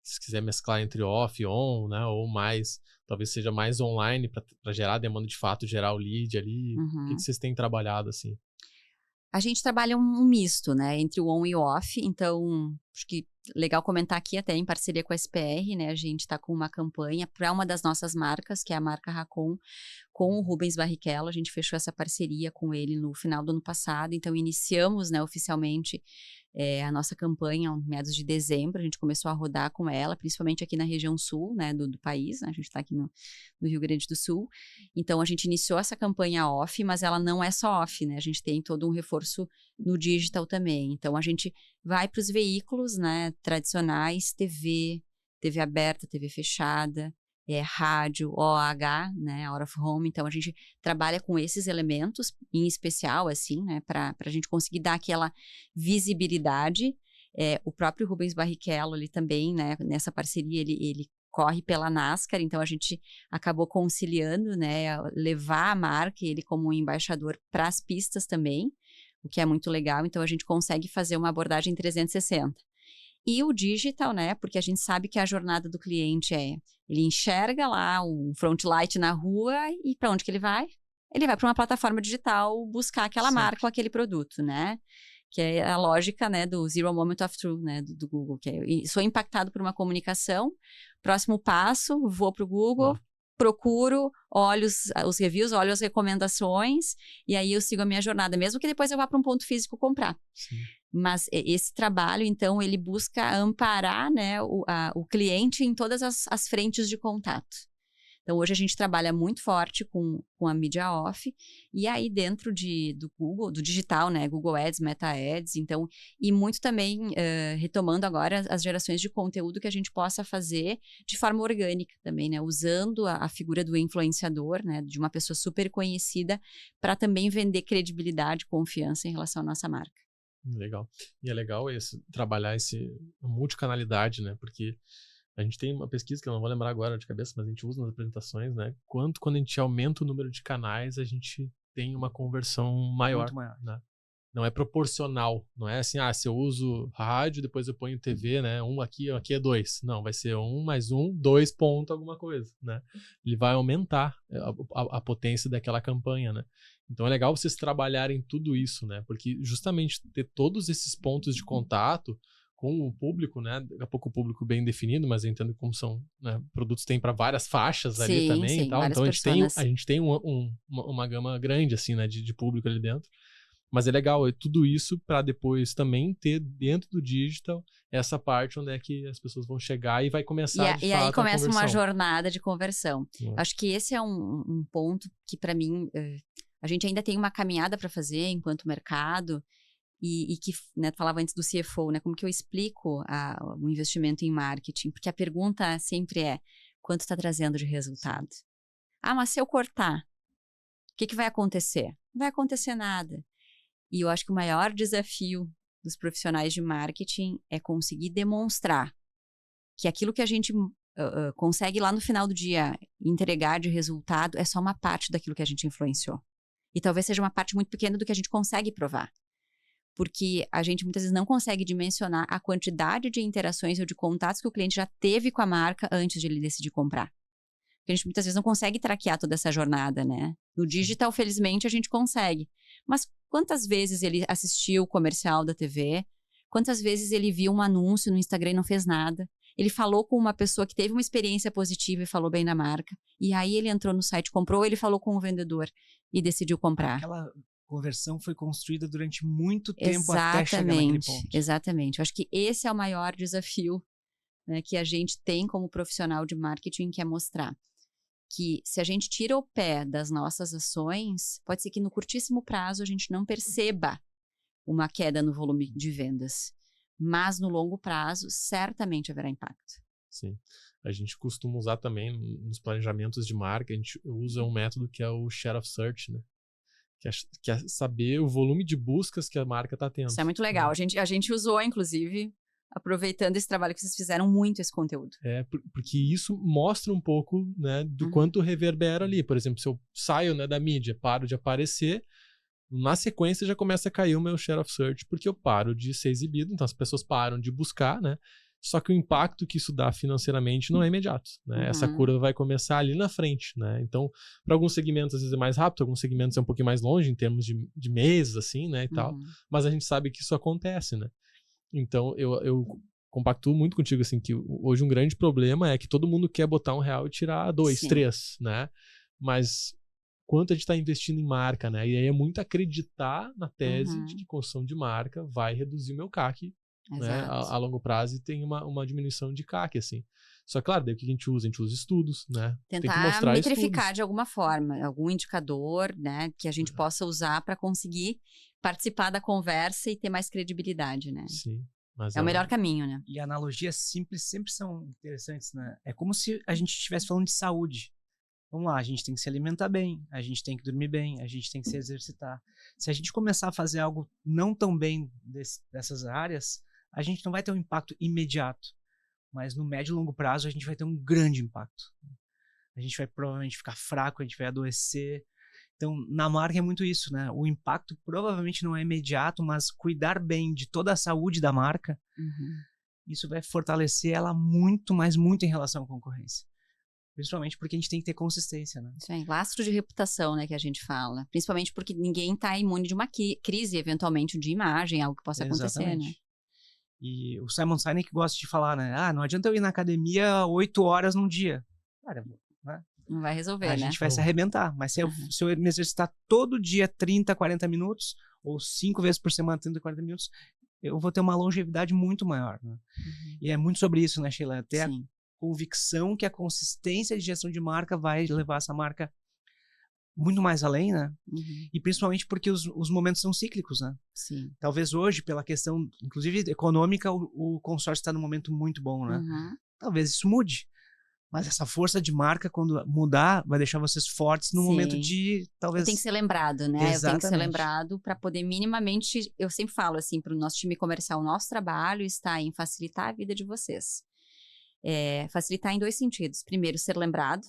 se quiser mesclar entre off e on, né, ou mais, talvez seja mais online para gerar demanda de fato, gerar o lead ali. O que vocês têm trabalhado, assim? A gente trabalha um misto, né, entre o on e o off, então acho que legal comentar aqui até em parceria com a SPR, né, a gente está com uma campanha para uma das nossas marcas, que é a marca Racon, com o Rubens Barrichello. A gente fechou essa parceria com ele no final do ano passado, então iniciamos, né, oficialmente a nossa campanha em meados de dezembro. A gente começou a rodar com ela, principalmente aqui na região sul, né, do país, né? A gente está aqui no Rio Grande do Sul. Então a gente iniciou essa campanha off, mas ela não é só off, né? A gente tem todo um reforço no digital também. Então a gente vai para os veículos, né, tradicionais, TV aberta, TV fechada, rádio, OH, né, Out of Home. Então a gente trabalha com esses elementos em especial, assim, né, para a gente conseguir dar aquela visibilidade. O próprio Rubens Barrichello, ele também, né, nessa parceria, ele corre pela NASCAR, então a gente acabou conciliando, né, levar a marca, ele como um embaixador para as pistas também, o que é muito legal. Então a gente consegue fazer uma abordagem 360. E o digital, né, porque a gente sabe que a jornada do cliente ele enxerga lá um front light na rua e para onde que ele vai? Ele vai para uma plataforma digital buscar aquela marca ou aquele produto, né? Que é a lógica, né, do Zero Moment of Truth, né, do Google, que sou impactado por uma comunicação, próximo passo, vou para o Google, procuro, olho os reviews, olho as recomendações, e aí eu sigo a minha jornada, mesmo que depois eu vá para um ponto físico comprar. Sim. Mas esse trabalho, então, ele busca amparar, né, o cliente em todas as frentes de contato. Então, hoje a gente trabalha muito forte com a mídia off, e aí dentro do Google, do digital, né, Google Ads, Meta Ads, então, e muito também retomando agora as gerações de conteúdo que a gente possa fazer de forma orgânica também, né, usando a figura do influenciador, né, de uma pessoa super conhecida, para também vender credibilidade, confiança em relação à nossa marca. Legal. E é legal trabalhar essa multicanalidade, né, porque a gente tem uma pesquisa que eu não vou lembrar agora de cabeça, mas a gente usa nas apresentações, né? Quando a gente aumenta o número de canais, a gente tem uma conversão maior. Muito maior. Né? Não é proporcional. Não é assim, se eu uso rádio, depois eu ponho TV, né? Aqui é 2. Não, vai ser 1 mais 1, 2 ponto alguma coisa, né? Ele vai aumentar a potência daquela campanha, né? Então é legal vocês trabalharem tudo isso, né? Porque justamente ter todos esses pontos de contato com o público, né? Daqui a pouco o público bem definido, mas eu entendo como são, né, produtos tem para várias faixas ali também, sim, e tal. Então a gente tem uma gama grande assim, né, de público ali dentro. Mas é legal tudo isso para depois também ter dentro do digital essa parte onde é que as pessoas vão chegar e vai começar de fato a conversão. E aí começa uma jornada de conversão. Acho que esse é um ponto que para mim A gente ainda tem uma caminhada para fazer enquanto mercado e que, né, tu falava antes do CFO, né, como que eu explico o investimento em marketing? Porque a pergunta sempre é, quanto está trazendo de resultado? Ah, mas se eu cortar, o que vai acontecer? Não vai acontecer nada. E eu acho que o maior desafio dos profissionais de marketing é conseguir demonstrar que aquilo que a gente consegue lá no final do dia entregar de resultado é só uma parte daquilo que a gente influenciou. E talvez seja uma parte muito pequena do que a gente consegue provar. Porque a gente muitas vezes não consegue dimensionar a quantidade de interações ou de contatos que o cliente já teve com a marca antes de ele decidir comprar. Porque a gente muitas vezes não consegue traquear toda essa jornada, né? No digital, felizmente, a gente consegue. Mas quantas vezes ele assistiu o comercial da TV? Quantas vezes ele viu um anúncio no Instagram e não fez nada? Ele falou com uma pessoa que teve uma experiência positiva e falou bem da marca. E aí ele entrou no site, comprou, ele falou com o vendedor e decidiu comprar. Aquela conversão foi construída durante muito tempo até chegar naquele ponto. Exatamente. Eu acho que esse é o maior desafio, né, que a gente tem como profissional de marketing, que é mostrar que se a gente tira o pé das nossas ações, pode ser que no curtíssimo prazo a gente não perceba uma queda no volume de vendas. Mas no longo prazo, certamente haverá impacto. Sim. A gente costuma usar também nos planejamentos de marca, a gente usa um método que é o Share of Search, né? Que é saber o volume de buscas que a marca está tendo. Isso é muito legal. A gente usou, inclusive, aproveitando esse trabalho que vocês fizeram, muito esse conteúdo. Porque isso mostra um pouco, né, do quanto reverbera ali. Por exemplo, se eu saio, né, da mídia, paro de aparecer, na sequência já começa a cair o meu share of search, porque eu paro de ser exibido, então as pessoas param de buscar, né? Só que o impacto que isso dá financeiramente não é imediato, né? Essa curva vai começar ali na frente, né? Então, para alguns segmentos às vezes é mais rápido, alguns segmentos é um pouquinho mais longe em termos de meses, assim, né, e tal. Mas a gente sabe que isso acontece, né? Então, eu compactuo muito contigo, assim, que hoje um grande problema é que todo mundo quer botar R$1 e tirar 2, 3, né? Mas quanto a gente está investindo em marca, né? E aí é muito acreditar na tese de que construção de marca vai reduzir o meu CAC, né, a longo prazo, e tem uma diminuição de CAC, assim. Só que, claro, daí o que a gente usa? A gente usa estudos, né? Tentar tem que mostrar metrificar estudos. De alguma forma, algum indicador, né, que a gente possa usar para conseguir participar da conversa e ter mais credibilidade, né? Sim. Mas é o melhor caminho, né? E analogias simples sempre são interessantes, né? É como se a gente estivesse falando de saúde. Vamos lá, a gente tem que se alimentar bem, a gente tem que dormir bem, a gente tem que se exercitar. Se a gente começar a fazer algo não tão bem dessas áreas, a gente não vai ter um impacto imediato, mas no médio e longo prazo a gente vai ter um grande impacto. A gente vai provavelmente ficar fraco, a gente vai adoecer. Então, na marca é muito isso, né? O impacto provavelmente não é imediato, mas cuidar bem de toda a saúde da marca, isso vai fortalecer ela muito, mas muito em relação à concorrência. Principalmente porque a gente tem que ter consistência, né? Isso aí, lastro de reputação, né, que a gente fala. Principalmente porque ninguém está imune de uma crise, eventualmente, de imagem, algo que possa acontecer, né? E o Simon Sinek gosta de falar, né? Ah, não adianta eu ir na academia 8 horas num dia. Cara, né? Não vai resolver, né? A gente vai se arrebentar. Mas se eu me exercitar todo dia 30, 40 minutos, ou 5 vezes por semana 30, 40 minutos, eu vou ter uma longevidade muito maior, né? E é muito sobre isso, né, Sheila? Ter a convicção que a consistência de gestão de marca vai levar essa marca muito mais além, né? E principalmente porque os momentos são cíclicos, né? Sim. Talvez hoje, pela questão, inclusive econômica, o consórcio está num momento muito bom, né? Talvez isso mude. Mas essa força de marca, quando mudar, vai deixar vocês fortes no momento de, talvez... Tem que ser lembrado, né? Exatamente. Eu tenho que ser lembrado para poder minimamente... Eu sempre falo assim, para o nosso time comercial, o nosso trabalho está em facilitar a vida de vocês. Facilitar em 2 sentidos. Primeiro, ser lembrado,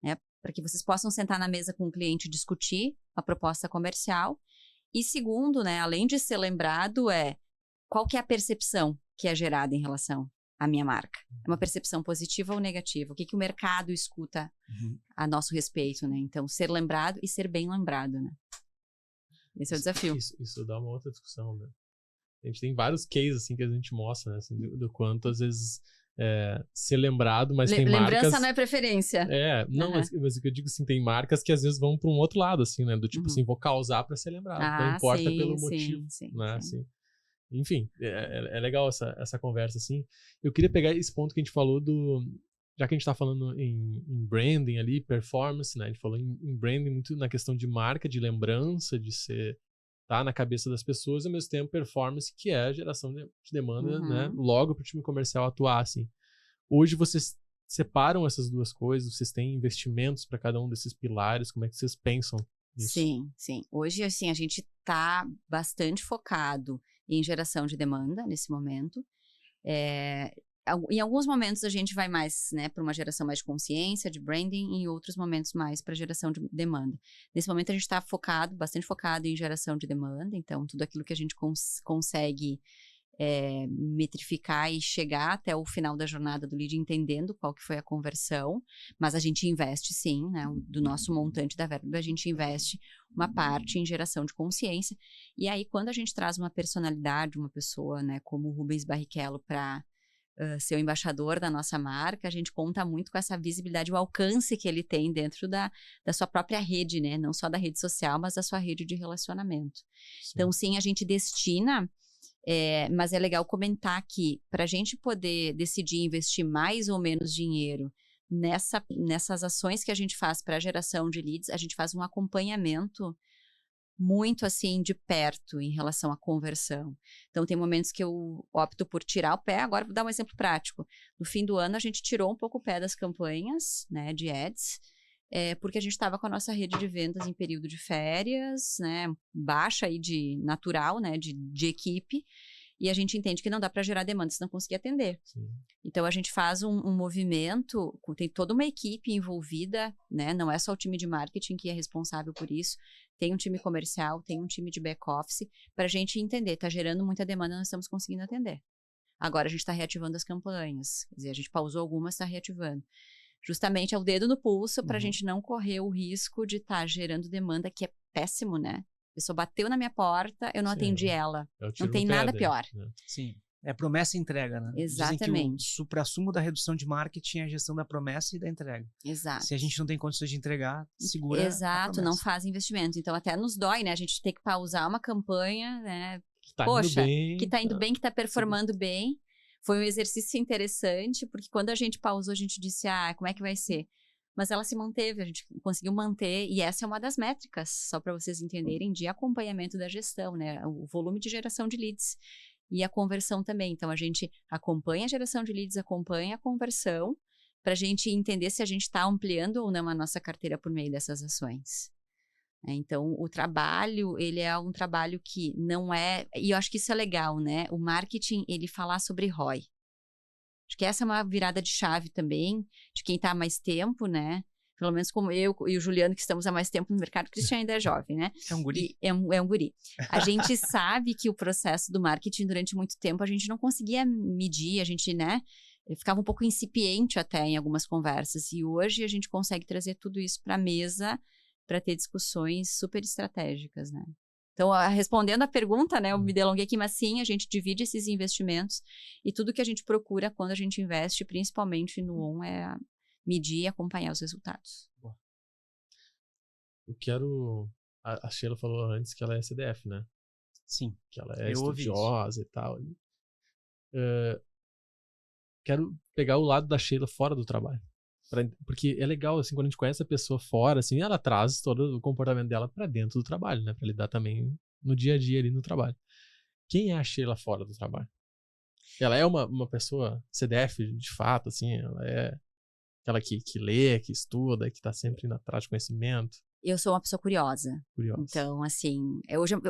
né? Para que vocês possam sentar na mesa com o cliente e discutir a proposta comercial. E segundo, né, além de ser lembrado, qual que é a percepção que é gerada em relação à minha marca? É uma percepção positiva ou negativa? O que o mercado escuta a nosso respeito, né? Então, ser lembrado e ser bem lembrado, né? Esse é o desafio. Isso dá uma outra discussão, né? A gente tem vários cases, assim, que a gente mostra, né? Assim, do quanto, às vezes... ser lembrado, mas tem marcas... Lembrança não é preferência. Não, mas o que eu digo assim, tem marcas que às vezes vão para um outro lado, assim, né? Do tipo assim, vou causar para ser lembrado. Não importa pelo motivo, né? Assim. Enfim, é legal essa conversa, assim. Eu queria pegar esse ponto que a gente falou já que a gente tá falando em branding ali, performance, né? A gente falou em branding muito na questão de marca, de lembrança, de ser tá na cabeça das pessoas, e ao mesmo tempo performance, que é a geração de demanda, né? Logo para o time comercial atuar, assim. Hoje vocês separam essas duas coisas? Vocês têm investimentos para cada um desses pilares? Como é que vocês pensam nisso? Sim, sim. Hoje, assim, a gente está bastante focado em geração de demanda nesse momento. Em alguns momentos a gente vai mais, né, para uma geração mais de consciência, de branding, e em outros momentos mais para geração de demanda. Nesse momento a gente está bastante focado em geração de demanda, então tudo aquilo que a gente consegue metrificar e chegar até o final da jornada do lead, entendendo qual que foi a conversão, mas a gente investe sim, né, do nosso montante da verba, a gente investe uma parte em geração de consciência, e aí quando a gente traz uma personalidade, uma pessoa, né, como o Rubens Barrichello para ser o embaixador da nossa marca, a gente conta muito com essa visibilidade, o alcance que ele tem dentro da sua própria rede, né? Não só da rede social, mas da sua rede de relacionamento. Sim. Então, sim, a gente destina, mas é legal comentar que para a gente poder decidir investir mais ou menos dinheiro nessas ações que a gente faz para a geração de leads, a gente faz um acompanhamento muito assim de perto em relação à conversão. Então tem momentos que eu opto por tirar o pé. Agora vou dar um exemplo prático. No fim do ano a gente tirou um pouco o pé das campanhas, né, de ads, porque a gente estava com a nossa rede de vendas em período de férias, né, baixa aí de natural, né, de equipe. E a gente entende que não dá para gerar demanda se não conseguir atender. Sim. Então, a gente faz um movimento, tem toda uma equipe envolvida, né? Não é só o time de marketing que é responsável por isso. Tem um time comercial, tem um time de back-office, para a gente entender, está gerando muita demanda, nós estamos conseguindo atender. Agora, a gente está reativando as campanhas. Quer dizer, a gente pausou algumas, está reativando. Justamente é o dedo no pulso para a gente não correr o risco de estar gerando demanda, que é péssimo, né? A pessoa bateu na minha porta, eu não atendi ela. Não tem nada pior. Né? Sim. É promessa e entrega, né? Exatamente. Dizem que o supra-sumo da redução de marketing é a gestão da promessa e da entrega. Exato. Se a gente não tem condições de entregar, segura Exato, a promessa. Não faz investimento. Então até nos dói, né? A gente tem que pausar uma campanha, né? Que tá indo bem. Que tá indo bem, que tá performando bem. Foi um exercício interessante, porque quando a gente pausou, a gente disse, como é que vai ser? Mas ela se manteve, a gente conseguiu manter, e essa é uma das métricas, só para vocês entenderem, de acompanhamento da gestão, né? O volume de geração de leads e a conversão também. Então, a gente acompanha a geração de leads, acompanha a conversão, para a gente entender se a gente está ampliando ou não a nossa carteira por meio dessas ações. Então, o trabalho, ele é um trabalho que não é... E eu acho que isso é legal, né? O marketing, ele falar sobre ROI. Acho que essa é uma virada de chave também, de quem está há mais tempo, né? Pelo menos como eu e o Juliano, que estamos há mais tempo no mercado, o Christian ainda é jovem, né? É um guri. É um guri. A gente sabe que o processo do marketing, durante muito tempo, a gente não conseguia medir, a gente, né? Ficava um pouco incipiente até em algumas conversas. E hoje a gente consegue trazer tudo isso para a mesa para ter discussões super estratégicas, né? Então, respondendo a pergunta, né, eu me delonguei aqui, mas sim, a gente divide esses investimentos e tudo que a gente procura quando a gente investe, principalmente no ON, é medir e acompanhar os resultados. Eu quero... A Sheila falou antes que ela é CDF, né? Sim. Que ela é estudiosa e tal. Quero pegar o lado da Sheila fora do trabalho. Porque é legal, assim, quando a gente conhece a pessoa fora, assim, ela traz todo o comportamento dela pra dentro do trabalho, né? Pra lidar também no dia a dia ali no trabalho. Quem é a Sheila fora do trabalho? Ela é uma pessoa CDF, de fato, assim, ela é aquela que lê, que estuda, que tá sempre indo atrás de conhecimento. Eu sou uma pessoa curiosa. Então, assim,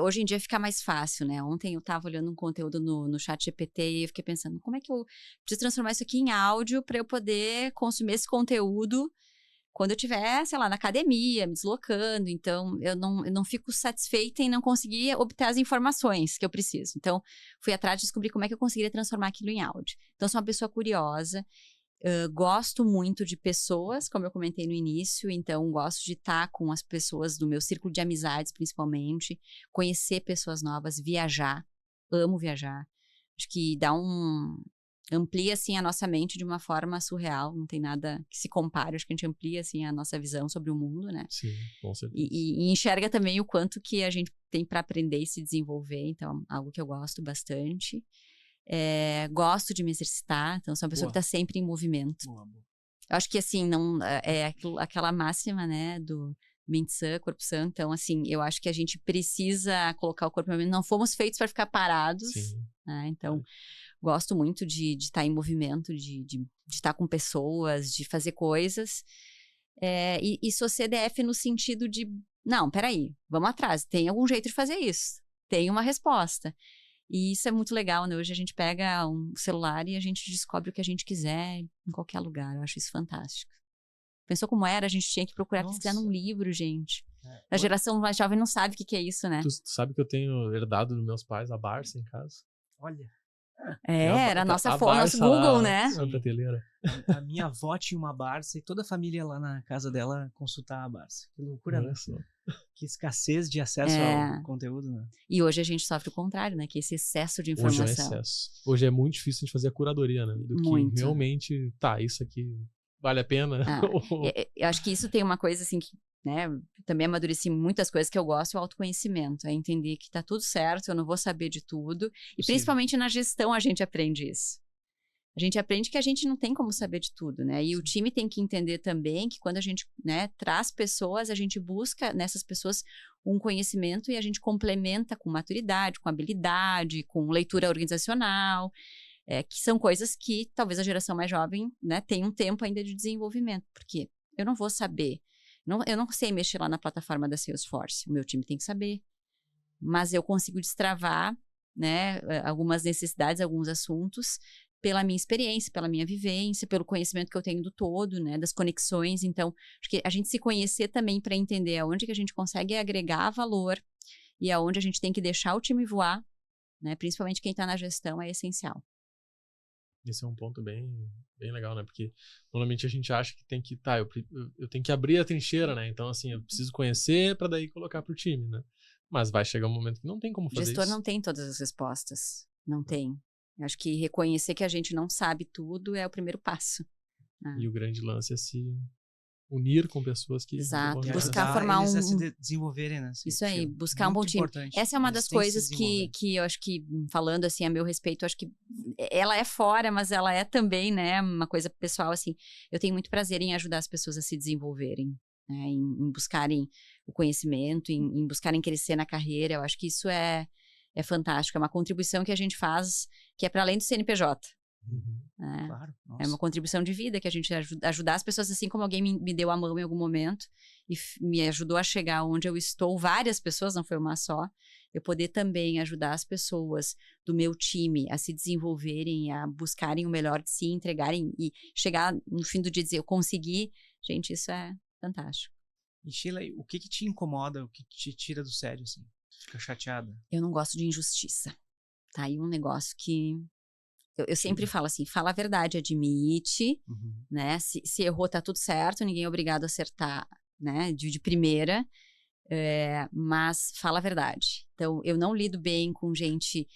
hoje em dia fica mais fácil, né? Ontem eu tava olhando um conteúdo no ChatGPT e eu fiquei pensando, como é que eu preciso transformar isso aqui em áudio para eu poder consumir esse conteúdo quando eu estiver, sei lá, na academia, me deslocando. Então, eu não fico satisfeita em não conseguir obter as informações que eu preciso. Então, fui atrás de descobrir como é que eu conseguiria transformar aquilo em áudio. Então, sou uma pessoa curiosa. Gosto muito de pessoas, como eu comentei no início, então gosto de estar com as pessoas do meu círculo de amizades, principalmente, conhecer pessoas novas, viajar, amo viajar, acho que amplia assim a nossa mente de uma forma surreal, não tem nada que se compare, acho que a gente amplia assim a nossa visão sobre o mundo, né? Sim, com certeza. E enxerga também o quanto que a gente tem para aprender e se desenvolver, então algo que eu gosto bastante. Gosto de me exercitar, então sou uma pessoa que está sempre em movimento. Eu acho que, assim, não é aquela máxima, né, do mente sã, corpo sã. Então, assim, eu acho que a gente precisa colocar o corpo em movimento. Não fomos feitos para ficar parados. Sim. Né? Então, gosto muito de estar em movimento, de estar com pessoas, de fazer coisas. E sou CDF no sentido de, não, peraí, vamos atrás. Tem algum jeito de fazer isso. Tem uma resposta. E isso é muito legal, né? Hoje a gente pega um celular e a gente descobre o que a gente quiser em qualquer lugar. Eu acho isso fantástico. Pensou como era? A gente tinha que procurar pesquisar num livro, gente. A geração mais jovem não sabe o que é isso, né? Tu sabe que eu tenho herdado dos meus pais a Barça em casa? Olha. Era nosso Google, né? Santa Teleira. A minha avó tinha uma Barça e toda a família lá na casa dela consultava a Barça. Que loucura, né? Que escassez de acesso ao conteúdo, né? E hoje a gente sofre o contrário, né? Que esse excesso de informação. Hoje é excesso. Hoje é muito difícil a gente fazer a curadoria, né? Do muito. Que realmente, isso aqui vale a pena. Eu acho que isso tem uma coisa assim que, né, também amadureci muitas coisas que eu gosto, é o autoconhecimento, é entender que tá tudo certo, eu não vou saber de tudo. E principalmente na gestão a gente aprende isso. A gente aprende que a gente não tem como saber de tudo, né? E o time tem que entender também que quando a gente, né, traz pessoas, a gente busca nessas pessoas um conhecimento e a gente complementa com maturidade, com habilidade, com leitura organizacional, que são coisas que talvez a geração mais jovem, né, tenha um tempo ainda de desenvolvimento, porque eu não vou saber. Eu não sei mexer lá na plataforma da Salesforce, o meu time tem que saber. Mas eu consigo destravar, né, algumas necessidades, alguns assuntos, pela minha experiência, pela minha vivência, pelo conhecimento que eu tenho do todo, né, das conexões. Então, acho que a gente se conhecer também para entender aonde que a gente consegue agregar valor e aonde a gente tem que deixar o time voar, né, principalmente quem está na gestão, é essencial. Esse é um ponto bem legal, né? Porque normalmente a gente acha que tem que, eu tenho que abrir a trincheira, né? Então, assim, eu preciso conhecer para daí colocar pro time, né? Mas vai chegar um momento que não tem como fazer isso. O gestor não tem todas as respostas. Não tem. Eu acho que reconhecer que a gente não sabe tudo é o primeiro passo. E o grande lance é se unir com pessoas que... Exato. Buscar formar eles a se desenvolverem, né? Isso aí, buscar um bom time. Essa é uma das coisas que eu acho que, falando assim a meu respeito, acho que ela é fora, mas ela é também, né, uma coisa pessoal, assim. Eu tenho muito prazer em ajudar as pessoas a se desenvolverem, né, em buscarem o conhecimento, em buscarem crescer na carreira. Eu acho que isso é fantástico, é uma contribuição que a gente faz, que é para além do CNPJ. Claro, é uma contribuição de vida que a gente ajudar as pessoas, assim como alguém me deu a mão em algum momento e me ajudou a chegar onde eu estou, várias pessoas, não foi uma só, eu poder também ajudar as pessoas do meu time a se desenvolverem, a buscarem o melhor de si, entregarem e chegar no fim do dia e dizer, eu consegui, gente, isso é fantástico. E Sheila, o que te incomoda, o que te tira do sério, assim? Fica chateada? Eu não gosto de injustiça. Tá aí um negócio que eu sempre falo assim, fala a verdade, admite, né? Se errou, tá tudo certo, ninguém é obrigado a acertar, né? De primeira, mas fala a verdade. Então, eu não lido bem com gente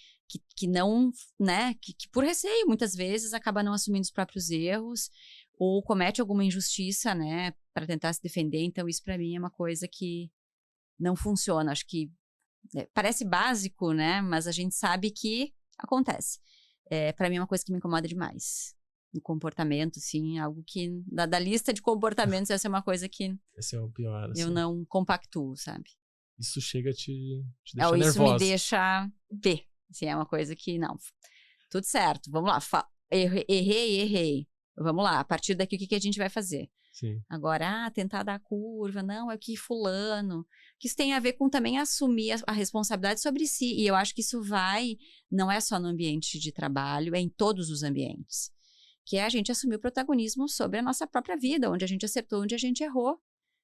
que não, né? Que por receio, muitas vezes, acaba não assumindo os próprios erros ou comete alguma injustiça, né? Para tentar se defender. Então, isso para mim é uma coisa que não funciona. Acho que parece básico, né? Mas a gente sabe que acontece. Para mim é uma coisa que me incomoda demais. No comportamento, sim, algo que... Da lista de comportamentos, essa é uma coisa que... Esse é o pior, assim. Eu não compactuo, sabe? Isso chega a te deixar nervosa. Isso me deixa ver. Assim, é uma coisa que, não, tudo certo, vamos lá. Errei. Vamos lá, a partir daqui, o que a gente vai fazer? Sim. Agora, tentar dar curva, não, é que fulano... Que isso tem a ver com também assumir a responsabilidade sobre si. E eu acho que isso não é só no ambiente de trabalho, é em todos os ambientes. Que é a gente assumir o protagonismo sobre a nossa própria vida, onde a gente acertou, onde a gente errou.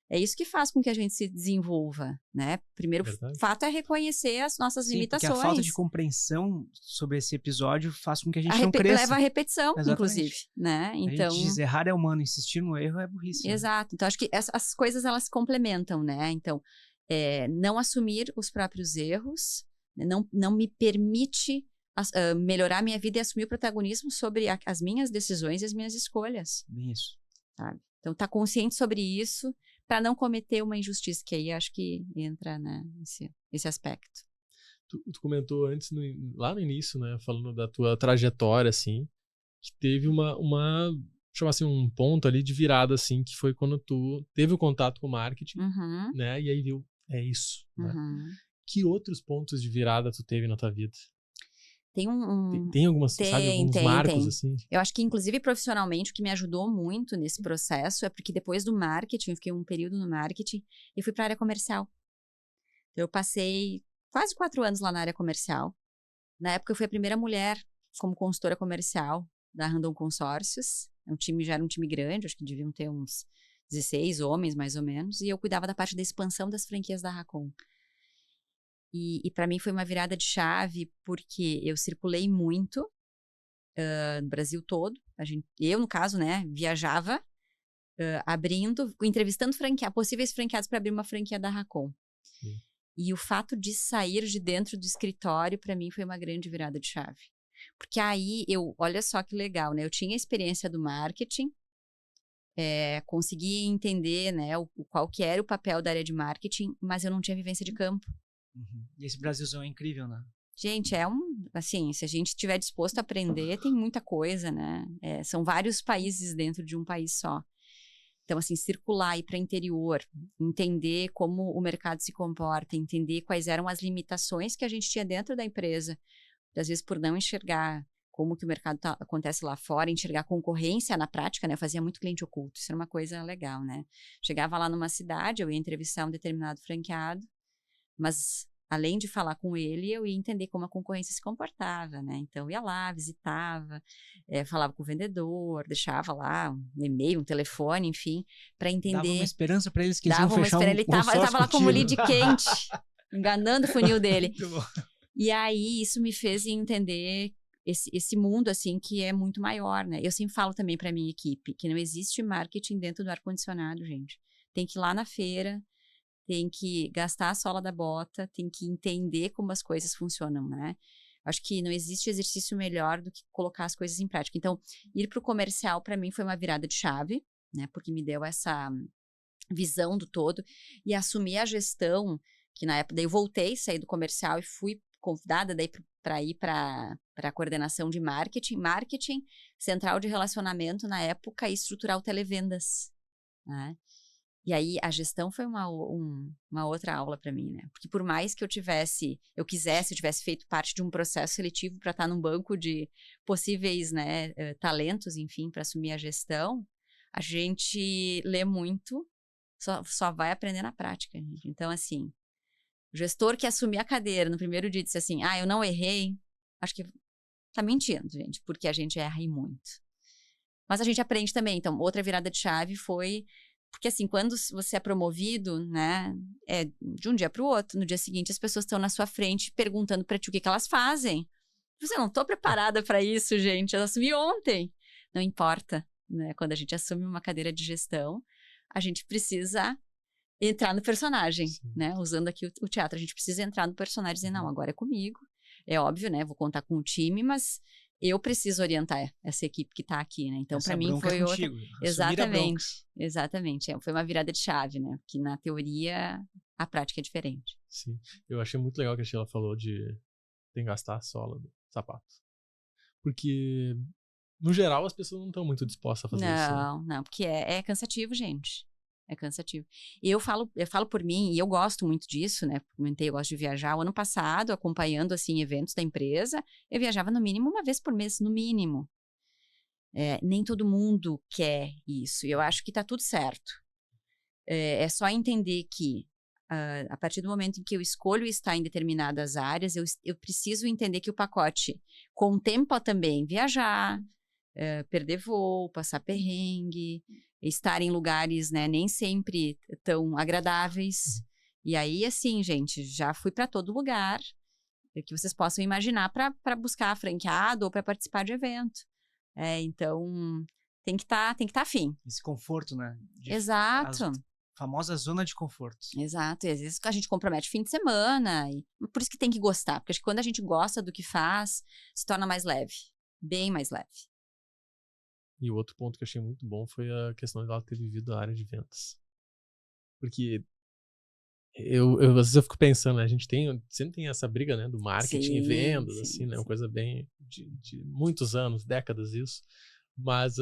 É isso que faz com que a gente se desenvolva, né? Primeiro fato é reconhecer as nossas limitações. Porque a falta de compreensão sobre esse episódio faz com que a gente não cresça. Leva a repetição, inclusive, né? Então, a gente diz, errar é humano, insistir no erro é burrice. Exato. Né? Então, acho que as coisas, elas se complementam, né? Então, não assumir os próprios erros, não me permite melhorar a minha vida e assumir o protagonismo sobre as minhas decisões e as minhas escolhas. Bem isso. Sabe? Então, estar consciente sobre isso para não cometer uma injustiça, que aí acho que entra, né, esse aspecto. Tu comentou antes, lá no início, né, falando da tua trajetória, assim, que teve uma chamar assim, um ponto ali de virada, assim, que foi quando tu teve o contato com o marketing, né? E aí viu, é isso, né? Que outros pontos de virada tu teve na tua vida? Tem algumas, sabe, alguns marcos, assim? Eu acho que, inclusive, profissionalmente, o que me ajudou muito nesse processo é porque depois do marketing, eu fiquei um período no marketing e fui para a área comercial. Eu passei quase 4 anos lá na área comercial. Na época, eu fui a primeira mulher como consultora comercial da Randon Consórcios. Já era um time grande, acho que deviam ter uns 16 homens, mais ou menos. E eu cuidava da parte da expansão das franquias da Racon. E para mim foi uma virada de chave, porque eu circulei muito no Brasil todo. Eu, no caso, né, viajava entrevistando possíveis franqueados para abrir uma franquia da Racon. E o fato de sair de dentro do escritório, para mim, foi uma grande virada de chave. Porque aí, olha só que legal, né? Eu tinha a experiência do marketing, consegui entender, né, qual que era o papel da área de marketing, mas eu não tinha vivência de campo. E esse Brasilzão é incrível, né? Gente, assim, se a gente estiver disposto a aprender, tem muita coisa, né? São vários países dentro de um país só. Então, assim, circular, ir para o interior, entender como o mercado se comporta, entender quais eram as limitações que a gente tinha dentro da empresa, às vezes por não enxergar como que o mercado acontece lá fora, enxergar concorrência na prática, né? Eu fazia muito cliente oculto, isso era uma coisa legal, né? Chegava lá numa cidade, eu ia entrevistar um determinado franqueado, mas além de falar com ele, eu ia entender como a concorrência se comportava, né? Então, eu ia lá, visitava, falava com o vendedor, deixava lá um e-mail, um telefone, enfim, para entender. Dava uma esperança para eles que eles iam fechar um consórcio. Ele estava lá como lead quente, enganando o funil dele. E aí, isso me fez entender esse mundo, assim, que é muito maior, né? Eu sempre falo também para minha equipe que não existe marketing dentro do ar-condicionado, gente. Tem que ir lá na feira, tem que gastar a sola da bota, tem que entender como as coisas funcionam, né? Acho que não existe exercício melhor do que colocar as coisas em prática. Então, ir para o comercial, para mim, foi uma virada de chave, né? Porque me deu essa visão do todo e assumir a gestão, que na época, daí eu voltei, saí do comercial e fui convidada daí para ir para a coordenação de marketing, central de relacionamento na época e estruturar o televendas, né? E aí, a gestão foi uma outra aula para mim, né? Porque por mais que eu tivesse feito parte de um processo seletivo para estar num banco de possíveis, né, talentos, enfim, para assumir a gestão, a gente lê muito, só vai aprender na prática, gente. Então, assim, o gestor que assumir a cadeira no primeiro dia disse assim, eu não errei, acho que tá mentindo, gente, porque a gente erra e muito. Mas a gente aprende também. Então, outra virada de chave foi... Porque, assim, quando você é promovido, né, de um dia para o outro, no dia seguinte as pessoas estão na sua frente perguntando para ti o que elas fazem. Você não estou preparada para isso, gente, eu assumi ontem. Não importa, né, quando a gente assume uma cadeira de gestão, a gente precisa entrar no personagem, né, usando aqui o teatro, a gente precisa entrar no personagem e dizer, não, agora é comigo. É óbvio, né, vou contar com o time, mas... eu preciso orientar essa equipe que está aqui, né? Então, para mim, foi outra... Exatamente. Foi uma virada de chave, né? Porque na teoria, a prática é diferente. Sim. Eu achei muito legal que a Sheila falou de gastar a sola do sapato. Porque, no geral, as pessoas não estão muito dispostas a fazer isso. Não, porque é cansativo, gente. É cansativo. Eu falo por mim, e eu gosto muito disso, né? Comentei, eu gosto de viajar. O ano passado, acompanhando, assim, eventos da empresa, eu viajava no mínimo uma vez por mês, no mínimo. Nem todo mundo quer isso. E eu acho que tá tudo certo. É só entender que, a partir do momento em que eu escolho estar em determinadas áreas, eu preciso entender que o pacote contempla também viajar, perder voo, passar perrengue, estar em lugares, né, nem sempre tão agradáveis. E aí, assim, gente, já fui para todo lugar que vocês possam imaginar para buscar franqueado ou para participar de evento. Então, tem que tá afim. Esse conforto, né? Exato. A famosa zona de conforto. Exato. E às vezes a gente compromete fim de semana. Por isso que tem que gostar. Porque acho que quando a gente gosta do que faz, se torna mais leve. Bem mais leve. E o outro ponto que eu achei muito bom foi a questão de ela ter vivido a área de vendas. Porque às vezes eu fico pensando, né, a gente sempre tem essa briga, né, do marketing e vendas, assim, né, uma coisa bem de muitos anos, décadas isso. Mas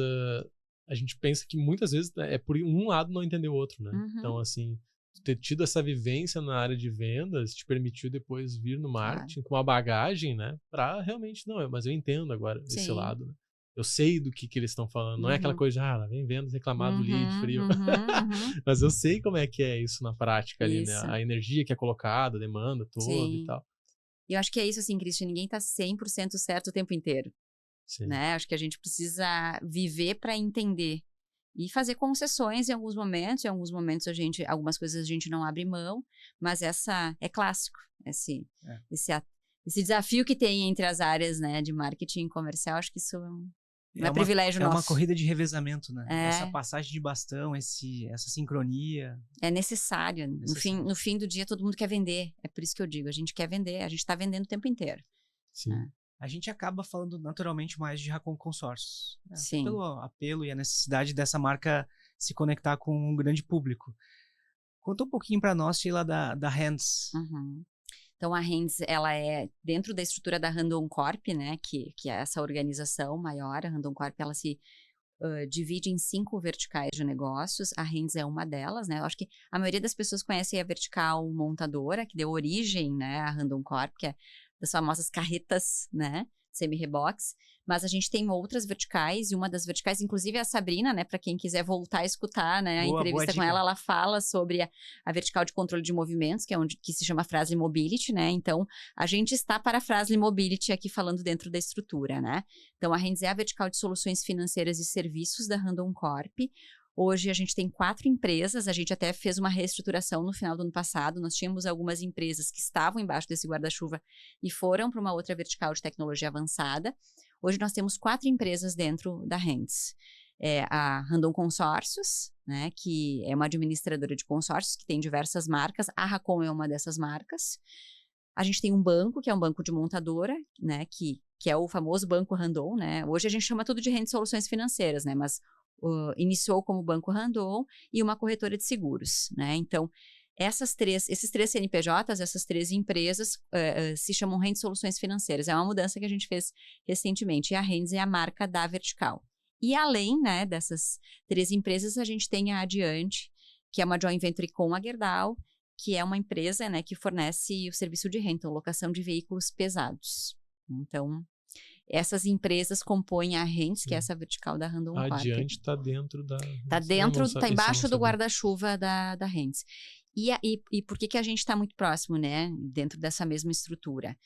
a gente pensa que muitas vezes é por um lado não entender o outro, né? Uhum. Então, assim, ter tido essa vivência na área de vendas te permitiu depois vir no Claro. marketing com uma bagagem, né? Pra realmente, não, mas eu entendo agora esse Sim. lado, né? Eu sei do que eles estão falando. Não é aquela Uhum. coisa de, lá vem vendas reclamar do lead frio. Uhum, uhum. Mas eu sei como é que é isso na prática ali, né? Isso. A energia que é colocada, a demanda toda e Sim. tal. E eu acho que é isso, assim, Christian, ninguém tá 100% certo o tempo inteiro, Sim. né? Acho que a gente precisa viver para entender e fazer concessões em alguns momentos algumas coisas a gente não abre mão, mas essa é clássico, esse desafio que tem entre as áreas, né, de marketing comercial, acho que isso não é privilégio nosso. É uma nosso. corrida de revezamento, né? É. Essa passagem de bastão, essa sincronia. É necessário. No fim do dia, todo mundo quer vender. É por isso que eu digo, a gente quer vender, a gente está vendendo o tempo inteiro. Sim. A gente acaba falando naturalmente mais de Racon Consórcios. Né? Sim. Pelo apelo e a necessidade dessa marca se conectar com um grande público. Conta um pouquinho para nós, Sheila, da Hands. Uhum. Então, a Hands, ela é dentro da estrutura da Randon Corp, né, que é essa organização maior. A Randon Corp, ela se divide em 5 verticais de negócios. A Hands é uma delas, né? Eu acho que a maioria das pessoas conhece a vertical montadora, que deu origem, né, à Randon Corp, que é das famosas carretas, né, semi-reboques. Mas a gente tem outras verticais, e uma das verticais, inclusive, é a Sabrina, né, para quem quiser voltar a escutar, né, a entrevista com ela fala sobre a vertical de controle de movimentos, que se chama Fras-le Mobility, né, então a gente está para a Fras-le Mobility aqui falando dentro da estrutura, né. Então a Hands é a vertical de soluções financeiras e serviços da Randon Corp. Hoje a gente tem 4 empresas, a gente até fez uma reestruturação no final do ano passado, nós tínhamos algumas empresas que estavam embaixo desse guarda-chuva e foram para uma outra vertical de tecnologia avançada. Hoje nós temos 4 empresas dentro da Hands. A Randon Consórcios, né, que é uma administradora de consórcios, que tem diversas marcas, a Racon é uma dessas marcas. A gente tem um banco, que é um banco de montadora, né, que é o famoso Banco Randon, né. Hoje a gente chama tudo de Hands Soluções Financeiras, né, mas iniciou como Banco Randon e uma corretora de seguros, né. Então, esses 3 CNPJs, essas 3 empresas se chamam Hands Soluções Financeiras. É uma mudança que a gente fez recentemente. E a Hands é a marca da vertical. E além, né, dessas 3 empresas, a gente tem a Adiante, que é uma joint venture com a Gerdau, que é uma empresa, né, que fornece o serviço de rental, locação de veículos pesados. Então, essas empresas compõem a Hands, que é essa vertical da Randon Corp. A Adiante está dentro da... Está embaixo do guarda-chuva da Hands. E por que a gente está muito próximo, né, dentro dessa mesma estrutura?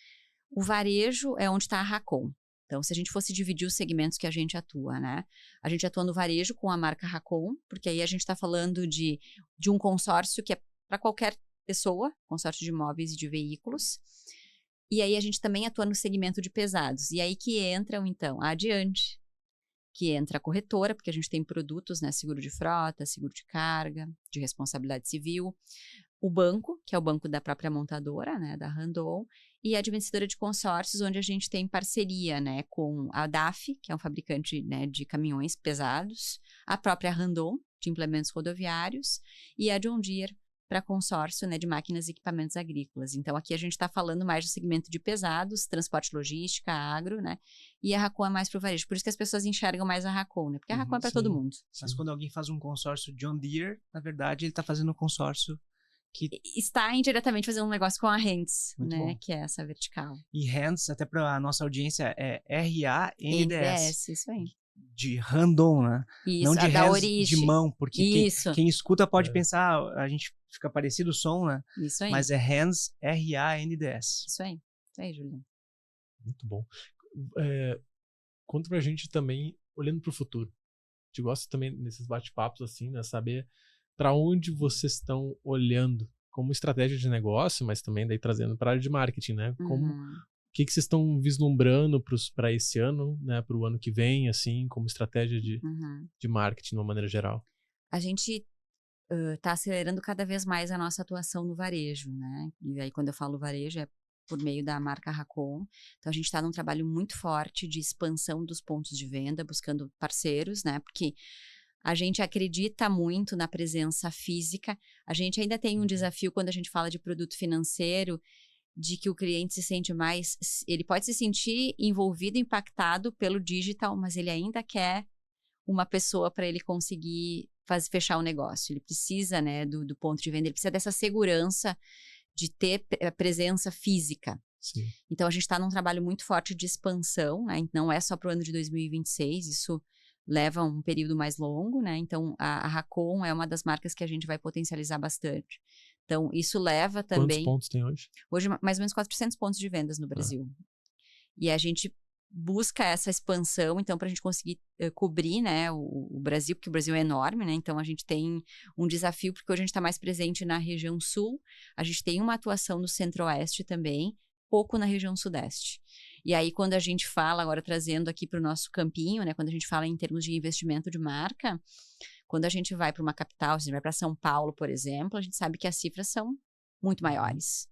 O varejo é onde está a Racon. Então, se a gente fosse dividir os segmentos que a gente atua, né? A gente atua no varejo com a marca Racon, porque aí a gente está falando de um consórcio que é para qualquer pessoa, consórcio de imóveis e de veículos. E aí a gente também atua no segmento de pesados. E aí que entram, então, a Adiante, que entra a corretora, porque a gente tem produtos, né, seguro de frota, seguro de carga, de responsabilidade civil, o banco, que é o banco da própria montadora, né, da Randon, e a administradora de consórcios, onde a gente tem parceria, né, com a DAF, que é um fabricante, né, de caminhões pesados, a própria Randon, de implementos rodoviários, e a John Deere, para consórcio, né, de máquinas e equipamentos agrícolas. Então, aqui a gente está falando mais do segmento de pesados, transporte logística, agro, né? E a Racon é mais para o varejo. Por isso que as pessoas enxergam mais a Racon, né? Porque a Racon é para todo mundo. Mas quando alguém faz um consórcio John Deere, na verdade, ele está fazendo um consórcio que... está indiretamente fazendo um negócio com a Hands, muito né? bom. Que é essa vertical. E Hands, até para a nossa audiência, é RANDS. Isso aí. De Randon, né? Isso, não de da hands origem. de mão, porque quem escuta pode pensar, a gente fica parecido o som, né? Isso aí. Mas é Hands, RANDS. Isso aí, Juliano. Muito bom. Conta pra gente também, olhando pro futuro. A gente gosta também nesses bate-papos assim, né? Saber para onde vocês estão olhando como estratégia de negócio, mas também daí trazendo para a área de marketing, né? Como o que vocês estão vislumbrando para esse ano, né, para o ano que vem, assim, como estratégia de marketing de uma maneira geral? A gente está acelerando cada vez mais a nossa atuação no varejo, né? E aí, quando eu falo varejo, é por meio da marca Racon. Então, a gente está num trabalho muito forte de expansão dos pontos de venda, buscando parceiros, né? Porque a gente acredita muito na presença física. A gente ainda tem um desafio quando a gente fala de produto financeiro, de que o cliente se sente mais... Ele pode se sentir envolvido, impactado pelo digital, mas ele ainda quer uma pessoa para ele conseguir fechar o negócio. Ele precisa, né, do ponto de venda, ele precisa dessa segurança de ter presença física. Sim. Então, a gente está num trabalho muito forte de expansão, né? Não é só para o ano de 2026, isso leva um período mais longo, né? Então, a Racon é uma das marcas que a gente vai potencializar bastante. Então, isso leva também... Quantos pontos tem hoje? Hoje, mais ou menos 400 pontos de vendas no Brasil. E a gente busca essa expansão, então, para a gente conseguir cobrir, né, o Brasil, porque o Brasil é enorme, né? Então, a gente tem um desafio, porque hoje a gente está mais presente na região sul, a gente tem uma atuação no centro-oeste também, pouco na região sudeste. E aí, quando a gente fala, agora trazendo aqui para o nosso campinho, né, quando a gente fala em termos de investimento de marca, quando a gente vai para uma capital, se a gente vai para São Paulo, por exemplo, a gente sabe que as cifras são muito maiores.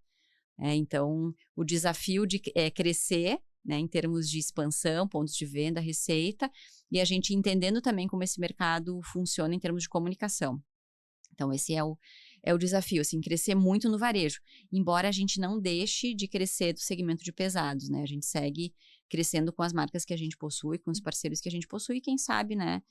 Então, o desafio é crescer, né, em termos de expansão, pontos de venda, receita, e a gente entendendo também como esse mercado funciona em termos de comunicação. Então, esse é o desafio, assim, crescer muito no varejo, embora a gente não deixe de crescer do segmento de pesados, né? A gente segue crescendo com as marcas que a gente possui, com os parceiros que a gente possui, e quem sabe, né,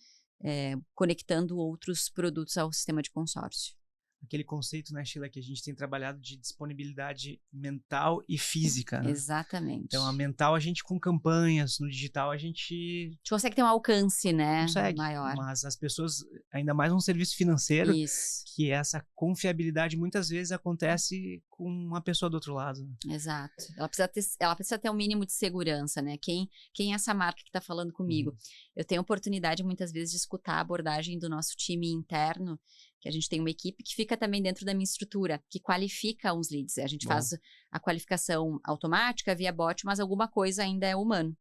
conectando outros produtos ao sistema de consórcio. Aquele conceito, né, Sheila, que a gente tem trabalhado de disponibilidade mental e física, né? Exatamente. Então, a mental a gente com campanhas, no digital a gente consegue ter um alcance, né, consegue, maior. Mas as pessoas, ainda mais um serviço financeiro, Isso. que essa confiabilidade muitas vezes acontece com uma pessoa do outro lado. Exato. Ela precisa ter um mínimo de segurança, né? Quem é essa marca que está falando comigo? Eu tenho a oportunidade muitas vezes de escutar a abordagem do nosso time interno, que a gente tem uma equipe que fica também dentro da minha estrutura, que qualifica os leads. A gente faz a qualificação automática via bot, mas alguma coisa ainda é humano.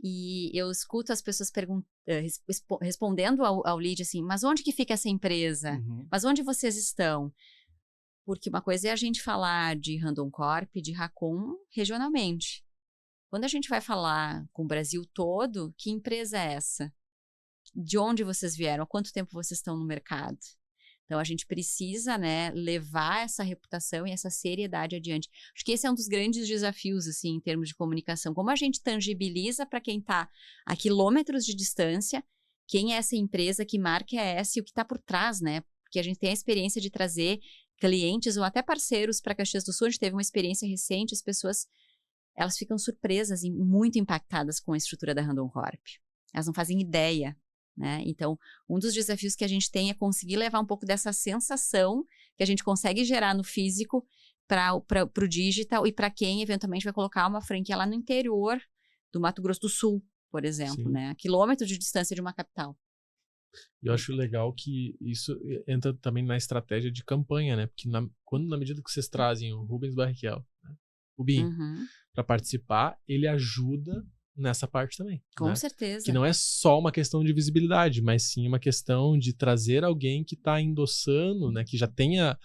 E eu escuto as pessoas respondendo ao lead assim, mas onde que fica essa empresa? Mas onde vocês estão? Porque uma coisa é a gente falar de Randon Corp, de Racon, regionalmente. Quando a gente vai falar com o Brasil todo, que empresa é essa? De onde vocês vieram? Há quanto tempo vocês estão no mercado? Então, a gente precisa, né, levar essa reputação e essa seriedade adiante. Acho que esse é um dos grandes desafios, assim, em termos de comunicação. Como a gente tangibiliza para quem está a quilômetros de distância, quem é essa empresa, que marca é essa e o que está por trás, né? Porque a gente tem a experiência de trazer clientes ou até parceiros para Caxias do Sul. A gente teve uma experiência recente, as pessoas, elas ficam surpresas e muito impactadas com a estrutura da Randon Corp. Elas não fazem ideia, né? Então, um dos desafios que a gente tem é conseguir levar um pouco dessa sensação que a gente consegue gerar no físico para o digital e para quem eventualmente vai colocar uma franquia lá no interior do Mato Grosso do Sul, por exemplo, né? A quilômetros de distância de uma capital. E eu acho legal que isso entra também na estratégia de campanha, né? Porque na medida que vocês trazem o Rubens Barrichello, né? O Binho, para participar, ele ajuda nessa parte também. Com né? certeza. Que não é só uma questão de visibilidade, mas sim uma questão de trazer alguém que está endossando, né? Que já tenha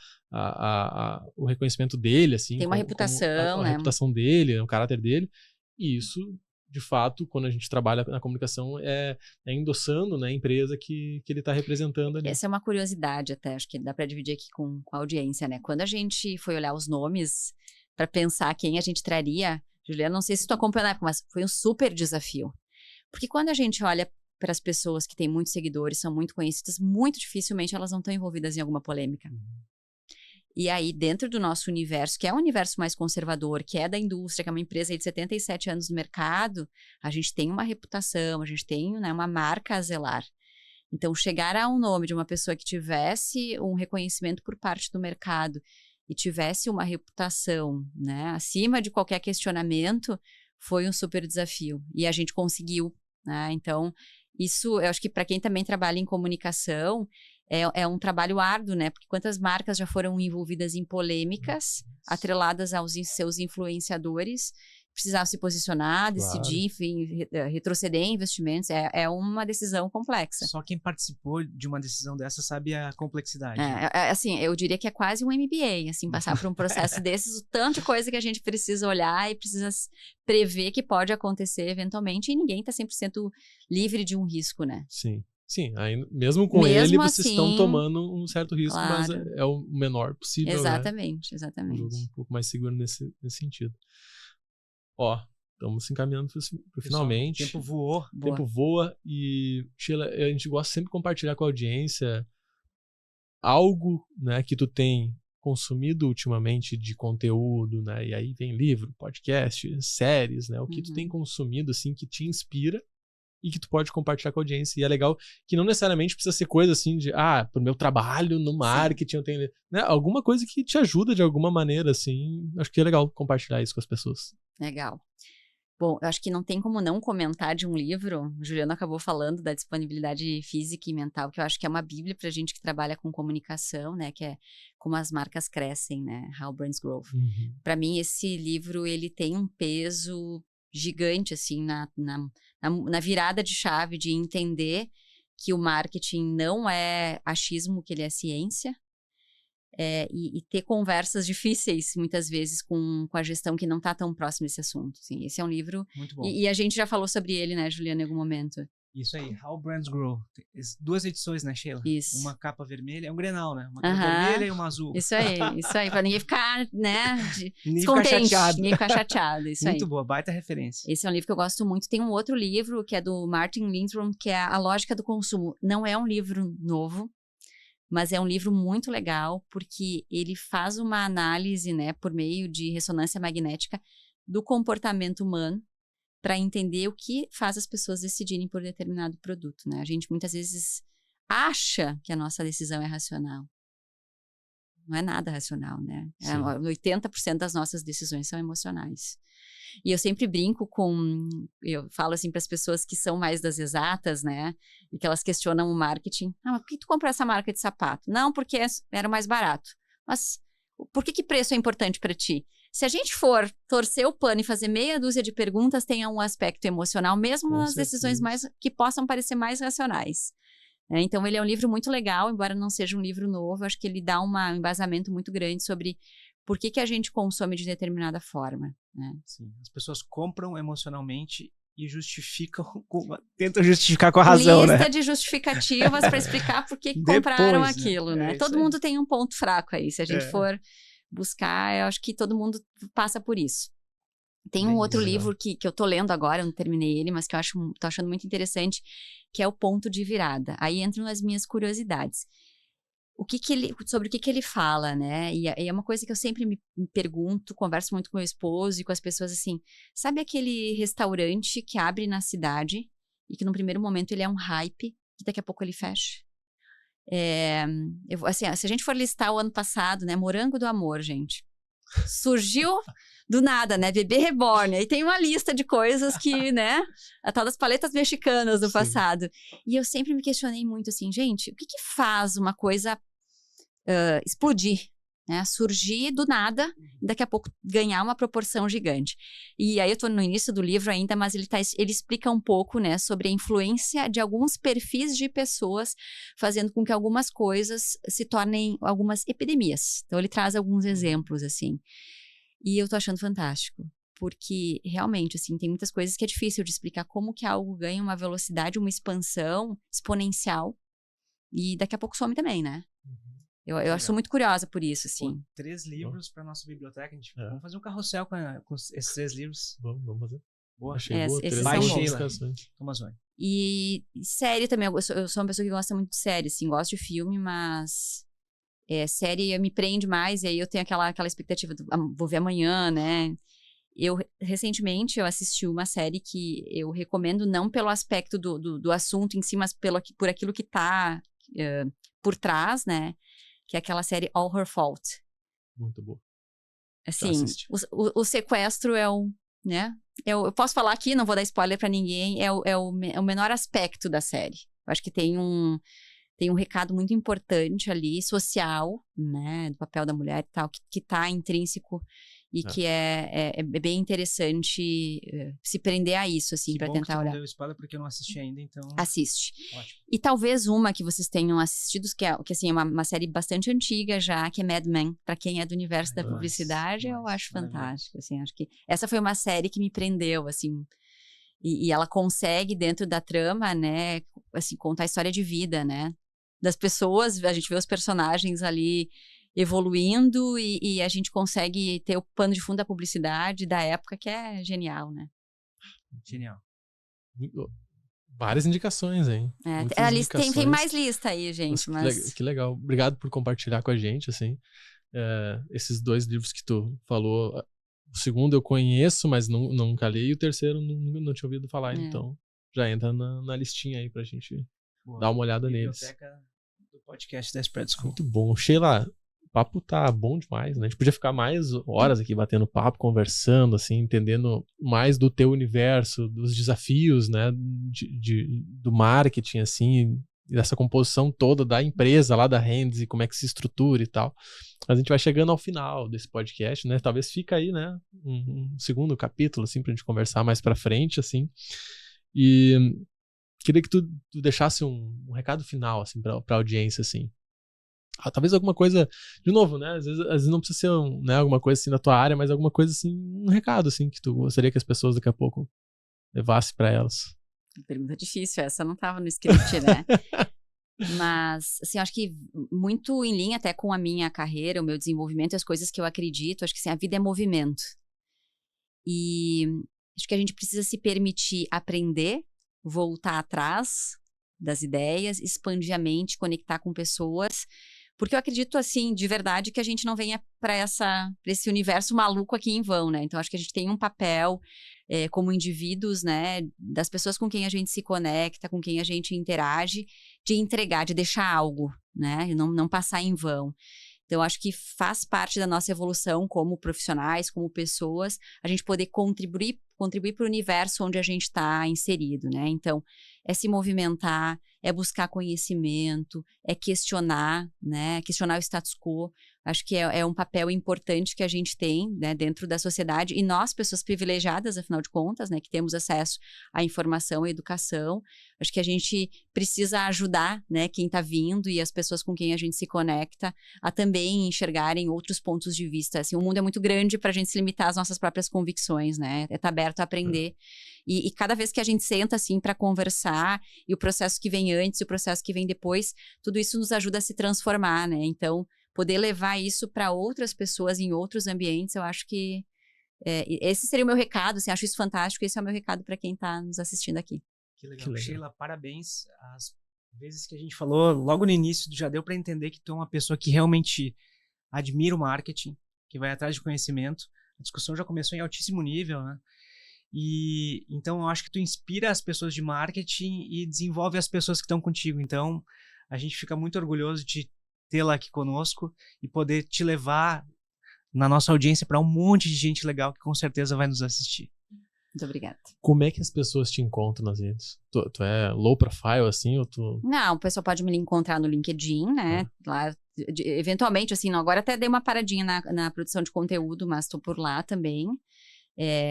o reconhecimento dele, assim. Tem uma reputação, a né? reputação dele, o caráter dele. E isso, de fato, quando a gente trabalha na comunicação, é endossando, né, a empresa que ele está representando ali. Essa é uma curiosidade até, acho que dá para dividir aqui com a audiência, né? Quando a gente foi olhar os nomes para pensar quem a gente traria, Juliana, não sei se tu acompanhou na época, mas foi um super desafio. Porque quando a gente olha para as pessoas que têm muitos seguidores, são muito conhecidas, muito dificilmente elas não estão envolvidas em alguma polêmica. E aí, dentro do nosso universo, que é um universo mais conservador, que é da indústria, que é uma empresa aí de 77 anos no mercado, a gente tem uma reputação, a gente tem, né, uma marca a zelar. Então, chegar a um nome de uma pessoa que tivesse um reconhecimento por parte do mercado e tivesse uma reputação, né, acima de qualquer questionamento, foi um super desafio. E a gente conseguiu, né? Então, isso, eu acho que para quem também trabalha em comunicação, é um trabalho árduo, né? Porque quantas marcas já foram envolvidas em polêmicas, atreladas aos seus influenciadores, precisavam se posicionar, decidir, enfim, retroceder em investimentos. É uma decisão complexa. Só quem participou de uma decisão dessa sabe a complexidade. Assim, eu diria que é quase um MBA, assim, passar por um processo desses, o tanto de coisa que a gente precisa olhar e precisa prever que pode acontecer eventualmente, e ninguém está 100% livre de um risco, né? Sim. Sim, aí, mesmo com ele, vocês estão tomando um certo risco, claro, mas é o menor possível. Exatamente, né? exatamente. Um jogo um pouco mais seguro nesse sentido. Ó, Estamos se encaminhando pro Pessoal, finalmente. O tempo voou. O tempo voa e, Sheila, a gente gosta sempre de compartilhar com a audiência algo, né, que tu tem consumido ultimamente de conteúdo, né, e aí vem livro, podcast, séries, né, o que tu tem consumido, assim, que te inspira e que tu pode compartilhar com a audiência. E é legal que não necessariamente precisa ser coisa assim de, pro meu trabalho no marketing eu tenho, né, alguma coisa que te ajuda de alguma maneira, assim. Acho que é legal compartilhar isso com as pessoas. Legal. Bom, eu acho que não tem como não comentar de um livro. O Juliano acabou falando da disponibilidade física e mental, que eu acho que é uma bíblia pra gente que trabalha com comunicação, né? Que é Como as Marcas Crescem, né? How Brands Grow. Pra mim, esse livro, ele tem um peso gigante, assim, na virada de chave de entender que o marketing não é achismo, que ele é ciência. E ter conversas difíceis, muitas vezes, com a gestão que não está tão próximo desse assunto. Assim. Esse é um livro... Muito bom. E a gente já falou sobre ele, né, Juliana, em algum momento. Isso aí, How Brands Grow. Tem 2 edições, né, Sheila? Isso. Uma capa vermelha, é um Grenal, né? Uma capa vermelha e uma azul. Isso aí, pra ninguém ficar, né, descontente. Ninguém ficar chateado, isso Muito aí. boa, baita referência. Esse é um livro que eu gosto muito. Tem um outro livro, que é do Martin Lindstrom, que é A Lógica do Consumo. Não é um livro novo, mas é um livro muito legal, porque ele faz uma análise, né, por meio de ressonância magnética do comportamento humano para entender o que faz as pessoas decidirem por determinado produto, né? A gente muitas vezes acha que a nossa decisão é racional. Não é nada racional, né? 80% das nossas decisões são emocionais. E eu sempre brinco eu falo assim para as pessoas que são mais das exatas, né? E que elas questionam o marketing. Mas por que tu comprou essa marca de sapato? Não, porque era mais barato. Mas por que preço é importante para ti? Se a gente for torcer o pano e fazer meia dúzia de perguntas, tem um aspecto emocional, mesmo nas decisões que possam parecer mais racionais. Então, ele é um livro muito legal, embora não seja um livro novo. Acho que ele dá um embasamento muito grande sobre por que a gente consome de determinada forma, né? Sim, as pessoas compram emocionalmente e justificam, tentam justificar com a razão, Lista né? de justificativas para explicar por que compraram Depois, aquilo, né? Isso Todo aí. mundo tem um ponto fraco aí. Se a gente for buscar, eu acho que todo mundo passa por isso. Tem um outro livro que eu tô lendo agora, eu não terminei ele, mas que eu tô achando muito interessante, que é O Ponto de Virada. Aí entram as minhas curiosidades. Sobre o que ele fala, né? E é uma coisa que eu sempre me pergunto, converso muito com meu esposo e com as pessoas assim, sabe aquele restaurante que abre na cidade e que no primeiro momento ele é um hype, que daqui a pouco ele fecha? Assim, se a gente for listar o ano passado, né? Morango do Amor, gente. Surgiu do nada, né? Bebê Reborn. Aí tem uma lista de coisas que, né? A tal das paletas mexicanas do passado. E eu sempre me questionei muito assim, gente, o que faz uma coisa explodir, né? Surgir do nada e daqui a pouco ganhar uma proporção gigante. E aí eu tô no início do livro ainda, mas ele explica um pouco, né? Sobre a influência de alguns perfis de pessoas fazendo com que algumas coisas se tornem algumas epidemias. Então ele traz alguns exemplos, assim. E eu tô achando fantástico, porque realmente, assim, tem muitas coisas que é difícil de explicar como que algo ganha uma velocidade, uma expansão exponencial e daqui a pouco some também, né? Eu sou muito curiosa por isso, assim. 3 livros para nossa biblioteca, vamos fazer um carrossel com esses 3 livros. Vamos fazer. Boa. Achei boa. Esses Vai, são Sheila. bons. Toma zóio. E série também, eu sou uma pessoa que gosta muito de série, assim, gosto de filme, mas série me prende mais, e aí eu tenho aquela expectativa vou ver amanhã, né? Recentemente, eu assisti uma série que eu recomendo não pelo aspecto do assunto em si, mas por aquilo que tá por trás, né? Que é aquela série All Her Fault. Muito boa. Assim, o sequestro né? Eu posso falar aqui, não vou dar spoiler pra ninguém, é o menor aspecto da série. Eu acho que tem um recado muito importante ali, social, né? Do papel da mulher e tal, que tá intrínseco e que é bem interessante se prender a isso, assim, para tentar olhar. Não deu spoiler porque eu não assisti ainda, então... Assiste. Ótimo. E talvez uma que vocês tenham assistido, que assim, é uma série bastante antiga já, que é Mad Men. Para quem é do universo da publicidade, eu acho fantástico, assim. Acho que essa foi uma série que me prendeu, assim. E ela consegue, dentro da trama, né, assim, contar a história de vida, né? Das pessoas, a gente vê os personagens ali evoluindo e a gente consegue ter o pano de fundo da publicidade da época, que é genial, né? Genial. Várias indicações, hein? A lista, tem mais lista aí, gente. Que legal. Obrigado por compartilhar com a gente, assim. Esses 2 livros que tu falou. O segundo eu conheço, mas nunca li. E o terceiro não tinha ouvido falar. Então, já entra na listinha aí pra gente dar uma olhada neles. Biblioteca do podcast da Spread School. Muito bom. Sheila, o papo tá bom demais, né? A gente podia ficar mais horas aqui batendo papo, conversando, assim, entendendo mais do teu universo, dos desafios, né? Do marketing, assim, dessa composição toda da empresa lá da Hands e como é que se estrutura e tal. Mas a gente vai chegando ao final desse podcast, né? Talvez fica aí, né? Um segundo capítulo, assim, pra gente conversar mais pra frente, assim. E queria que tu deixasse um recado final, assim, pra audiência, assim. Talvez alguma coisa, de novo, né? Às vezes não precisa ser alguma coisa assim da tua área, mas alguma coisa assim, um recado, assim, que tu gostaria que as pessoas daqui a pouco levassem pra elas. Pergunta difícil, essa não estava no script, né? Mas, assim, acho que muito em linha até com a minha carreira, o meu desenvolvimento e as coisas que eu acredito, acho que assim, a vida é movimento. E acho que a gente precisa se permitir aprender, voltar atrás das ideias, expandir a mente, conectar com pessoas, porque eu acredito, assim, de verdade, que a gente não venha para esse universo maluco aqui em vão, né? Então, acho que a gente tem um papel como indivíduos, né, das pessoas com quem a gente se conecta, com quem a gente interage, de entregar, de deixar algo, né, e não passar em vão. Então, acho que faz parte da nossa evolução como profissionais, como pessoas, a gente poder contribuir para o universo onde a gente está inserido, né? Então, é se movimentar, é buscar conhecimento, é questionar, né? Questionar o status quo. Acho que é um papel importante que a gente tem, né, dentro da sociedade. E nós, pessoas privilegiadas, afinal de contas, né, que temos acesso à informação e educação, acho que a gente precisa ajudar, né, quem está vindo e as pessoas com quem a gente se conecta a também enxergarem outros pontos de vista. Assim, o mundo é muito grande para a gente se limitar às nossas próprias convicções, né? É estar aberto a aprender. E cada vez que a gente senta, assim, para conversar, e o processo que vem antes e o processo que vem depois, tudo isso nos ajuda a se transformar, né? Então, poder levar isso para outras pessoas em outros ambientes, eu acho que esse seria o meu recado, assim, acho isso fantástico, esse é o meu recado para quem está nos assistindo aqui. Que legal. Sheila, parabéns. As vezes que a gente falou, logo no início, já deu para entender que tu é uma pessoa que realmente admira o marketing, que vai atrás de conhecimento. A discussão já começou em altíssimo nível, né? E então eu acho que tu inspira as pessoas de marketing e desenvolve as pessoas que estão contigo. Então, a gente fica muito orgulhoso de tê-la aqui conosco e poder te levar na nossa audiência para um monte de gente legal que com certeza vai nos assistir. Muito obrigada. Como é que as pessoas te encontram nas redes? Tu é low profile, assim, ou tu... Não, o pessoal pode me encontrar no LinkedIn, né? Lá, eventualmente, assim, agora até dei uma paradinha na produção de conteúdo, mas tô por lá também.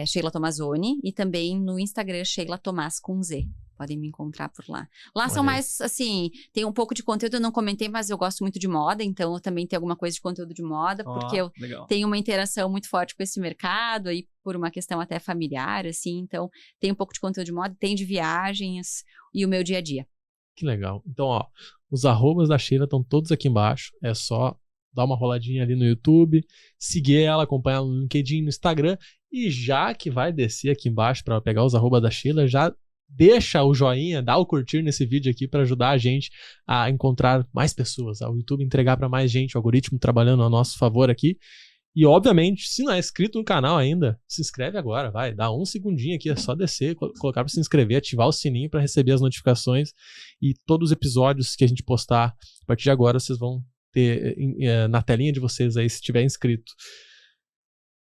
Sheila Tomazoni. E também no Instagram, Sheila Tomás com Z. Podem me encontrar por lá. Lá são mais, assim, tem um pouco de conteúdo, eu não comentei, mas eu gosto muito de moda, então eu também tenho alguma coisa de conteúdo de moda, porque eu tenho uma interação muito forte com esse mercado, aí por uma questão até familiar, assim, então tem um pouco de conteúdo de moda, tem de viagens e o meu dia a dia. Que legal. Então, ó, os arrobas da Sheila estão todos aqui embaixo, é só dar uma roladinha ali no YouTube, seguir ela, acompanhar ela no LinkedIn, no Instagram, e já que vai descer aqui embaixo para pegar os arrobas da Sheila, já deixa o joinha, dá o curtir nesse vídeo aqui para ajudar a gente a encontrar mais pessoas, ao YouTube entregar para mais gente, o algoritmo trabalhando a nosso favor aqui. E obviamente, se não é inscrito no canal ainda, se inscreve agora, vai, dá um segundinho aqui, é só descer, colocar para se inscrever, ativar o sininho para receber as notificações, e todos os episódios que a gente postar a partir de agora vocês vão ter na telinha de vocês aí, se tiver inscrito.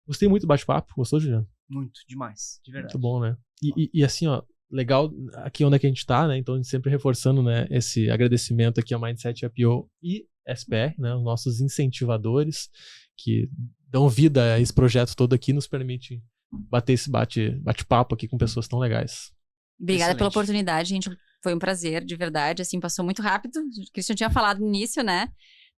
Gostei muito do bate-papo, gostou, Juliano? Muito, demais, de verdade. Muito bom, né? E assim, ó, legal aqui onde é que a gente tá, né? Então, a gente sempre reforçando, né, esse agradecimento aqui ao Mindset IPO e SPR, né, os nossos incentivadores que dão vida a esse projeto todo aqui, nos permite bater esse bate-papo aqui com pessoas tão legais. Obrigada Excelente. pela oportunidade, gente. Foi um prazer, de verdade, assim, passou muito rápido. O Christian tinha falado no início, né?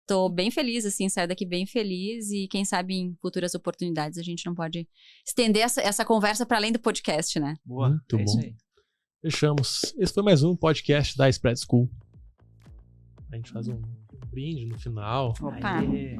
Tô bem feliz, assim, saio daqui bem feliz e quem sabe em futuras oportunidades a gente não pode estender essa conversa para além do podcast, né? Boa, muito bom. Isso aí. Fechamos. Esse foi mais um podcast da Spread School. A gente faz um brinde no final. Opa! Aê.